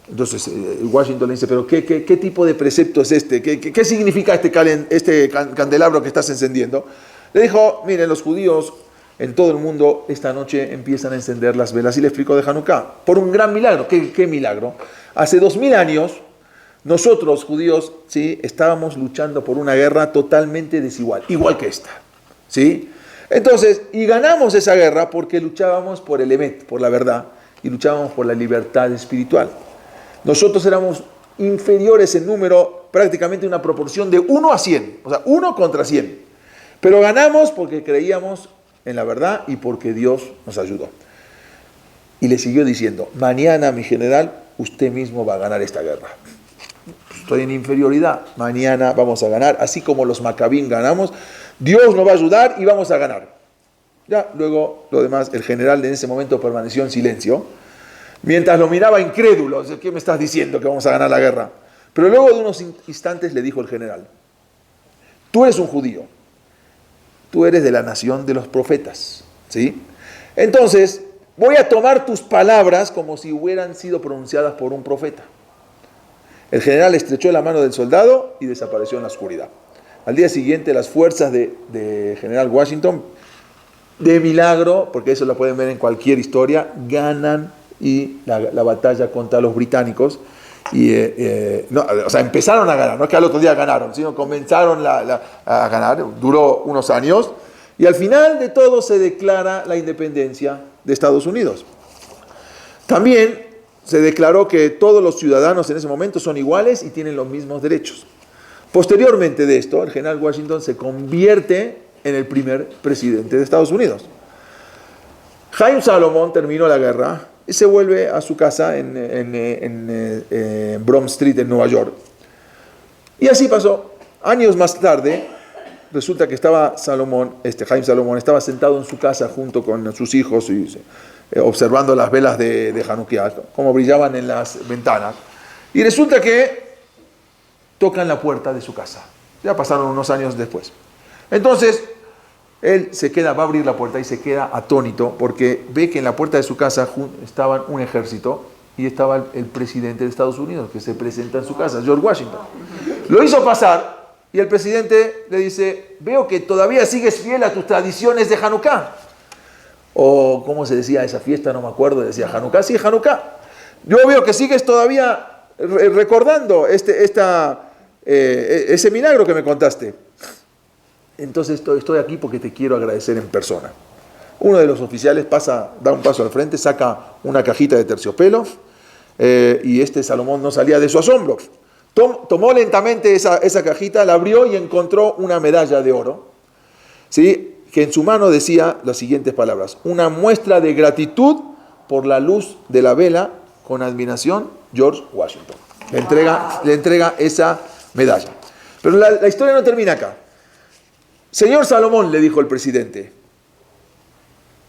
S1: Entonces, Washington le dice, pero ¿qué tipo de precepto es este? ¿Qué significa este candelabro que estás encendiendo? Le dijo, miren, los judíos en todo el mundo esta noche empiezan a encender las velas, y le explicó de Hanukkah, por un gran milagro. ¿Qué milagro? Hace 2000 años, nosotros judíos, ¿sí?, estábamos luchando por una guerra totalmente desigual, igual que esta, ¿sí? Entonces, y ganamos esa guerra porque luchábamos por el Emet, por la verdad, y luchábamos por la libertad espiritual. Nosotros éramos inferiores en número, prácticamente una proporción de 1 a 100, o sea, 1 contra 100. Pero ganamos porque creíamos en la verdad y porque Dios nos ayudó. Y le siguió diciendo, mañana, mi general, usted mismo va a ganar esta guerra. Estoy en inferioridad, mañana vamos a ganar, así como los Macabín ganamos, Dios nos va a ayudar y vamos a ganar. Ya, luego lo demás, el general en ese momento permaneció en silencio, mientras lo miraba incrédulo. ¿Qué me estás diciendo que vamos a ganar la guerra? Pero luego de unos instantes le dijo el general, tú eres un judío, tú eres de la nación de los profetas, ¿sí? Entonces, voy a tomar tus palabras como si hubieran sido pronunciadas por un profeta. El general estrechó la mano del soldado y desapareció en la oscuridad. Al día siguiente, las fuerzas de general Washington, de milagro, porque eso lo pueden ver en cualquier historia, ganan y la batalla contra los británicos. Y, empezaron a ganar, no es que al otro día ganaron, sino comenzaron a ganar, duró unos años, y al final de todo se declara la independencia de Estados Unidos. También se declaró que todos los ciudadanos en ese momento son iguales y tienen los mismos derechos. Posteriormente de esto, el general Washington se convierte en el primer presidente de Estados Unidos. Haim Salomón terminó la guerra y se vuelve a su casa en Brom Street, en Nueva York. Y así pasó. Años más tarde, resulta que estaba Haim Salomón, estaba sentado en su casa junto con sus hijos y observando las velas de Hanukkah, como brillaban en las ventanas. Y resulta que tocan la puerta de su casa. Ya pasaron unos años después. Entonces, él va a abrir la puerta y se queda atónito porque ve que en la puerta de su casa estaba un ejército y estaba el presidente de Estados Unidos que se presenta en su casa, George Washington. Lo hizo pasar y el presidente le dice, veo que todavía sigues fiel a tus tradiciones de Hanukkah. O, ¿cómo se decía esa fiesta? No me acuerdo, decía Hanukkah. Sí, Hanukkah. Yo veo que sigues todavía recordando ese milagro que me contaste. Entonces estoy aquí porque te quiero agradecer en persona. Uno de los oficiales da un paso al frente, saca una cajita de terciopelo y Salomón no salía de su asombro. Tomó lentamente esa cajita, la abrió y encontró una medalla de oro, ¿sí?, que en su mano decía las siguientes palabras: una muestra de gratitud por la luz de la vela con admiración, George Washington. Le entrega esa medalla. Pero la historia no termina acá. Señor Salomón, le dijo el presidente,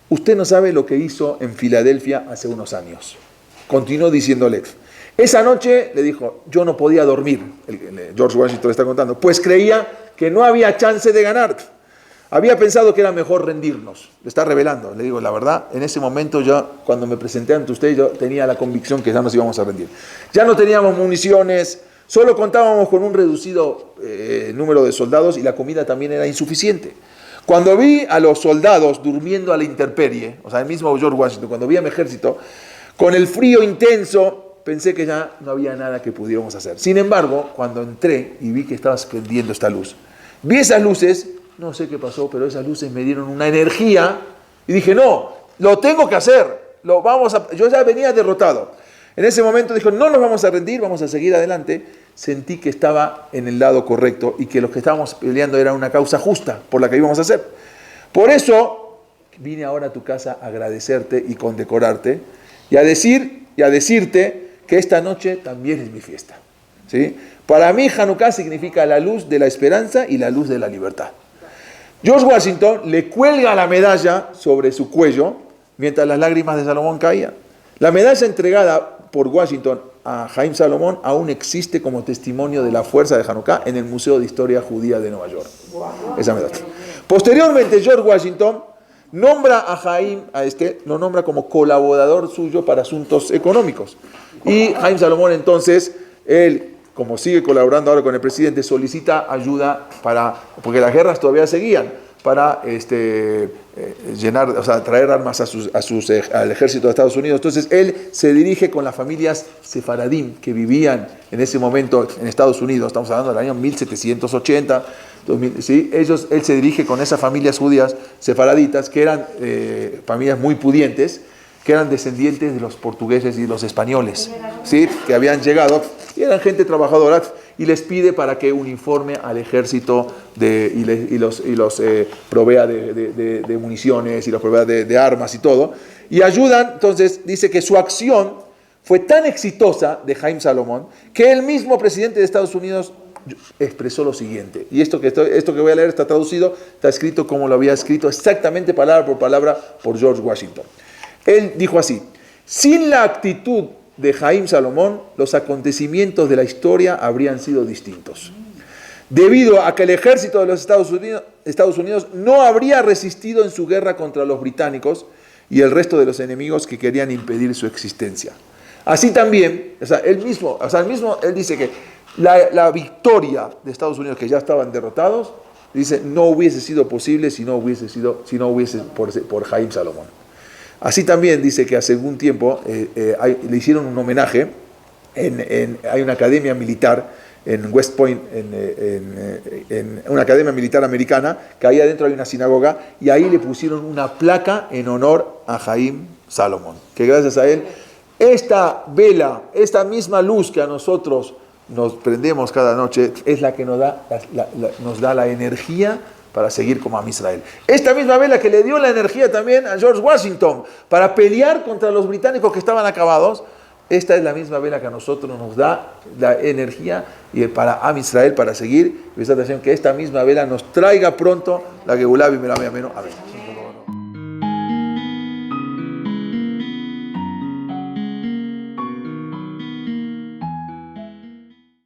S1: usted no sabe lo que hizo en Filadelfia hace unos años. Continuó diciéndole, esa noche, le dijo, yo no podía dormir, George Washington le está contando, pues creía que no había chance de ganar. Había pensado que era mejor rendirnos. Le está revelando. Le digo, la verdad, en ese momento yo, cuando me presenté ante usted, yo tenía la convicción que ya nos íbamos a rendir. Ya no teníamos municiones, solo contábamos con un reducido número de soldados y la comida también era insuficiente. Cuando vi a los soldados durmiendo a la intemperie, o sea, el mismo George Washington, cuando vi a mi ejército, con el frío intenso, pensé que ya no había nada que pudiéramos hacer. Sin embargo, cuando entré y vi que estaba prendiendo esta luz, vi esas luces, no sé qué pasó, pero esas luces me dieron una energía y dije, no, lo tengo que hacer, yo ya venía derrotado. En ese momento dijo, no nos vamos a rendir, vamos a seguir adelante. Sentí que estaba en el lado correcto y que lo que estábamos peleando era una causa justa por la que íbamos a hacer. Por eso vine ahora a tu casa a agradecerte y condecorarte y a decirte que esta noche también es mi fiesta. ¿Sí? Para mí Hanukkah significa la luz de la esperanza y la luz de la libertad. George Washington le cuelga la medalla sobre su cuello mientras las lágrimas de Salomón caían. La medalla entregada por Washington a Haim Salomón aún existe como testimonio de la fuerza de Hanukkah en el Museo de Historia Judía de Nueva York. Esa medalla. Posteriormente, George Washington nombra a Haim, lo nombra como colaborador suyo para asuntos económicos. Y Haim Salomón entonces, él, como sigue colaborando ahora con el presidente, solicita ayuda porque las guerras todavía seguían, para traer armas al ejército de Estados Unidos. Entonces él se dirige con las familias sefaradim que vivían en ese momento en Estados Unidos, estamos hablando del año 1780, 2000, ¿sí? Él se dirige con esas familias judías sefaraditas, que eran familias muy pudientes, que eran descendientes de los portugueses y los españoles, ¿sí? Que habían llegado y eran gente trabajadora, y les pide para que uniforme al ejército y los provea de municiones y los provea de armas y todo. Y ayudan, entonces dice que su acción fue tan exitosa de Haim Salomón que el mismo presidente de Estados Unidos expresó lo siguiente. Y esto que voy a leer está traducido, está escrito como lo había escrito exactamente palabra por palabra por George Washington. Él dijo así: sin la actitud de Haim Salomón, los acontecimientos de la historia habrían sido distintos. Debido a que el ejército de los Estados Unidos no habría resistido en su guerra contra los británicos y el resto de los enemigos que querían impedir su existencia. Así también, él dice que la victoria de Estados Unidos, que ya estaban derrotados, dice, no hubiese sido posible si no hubiese por Haim Salomón. Así también dice que hace algún tiempo le hicieron un homenaje, hay una academia militar en West Point, en una academia militar americana, que ahí adentro hay una sinagoga, y ahí le pusieron una placa en honor a Haim Salomón, que gracias a él, esta vela, esta misma luz que a nosotros nos prendemos cada noche, es la que nos da la energía para seguir como Am Israel. Esta misma vela que le dio la energía también a George Washington para pelear contra los británicos que estaban acabados, esta es la misma vela que a nosotros nos da la energía y para Am Israel para seguir. Que esta misma vela nos traiga pronto la Geulá Bimera Amén.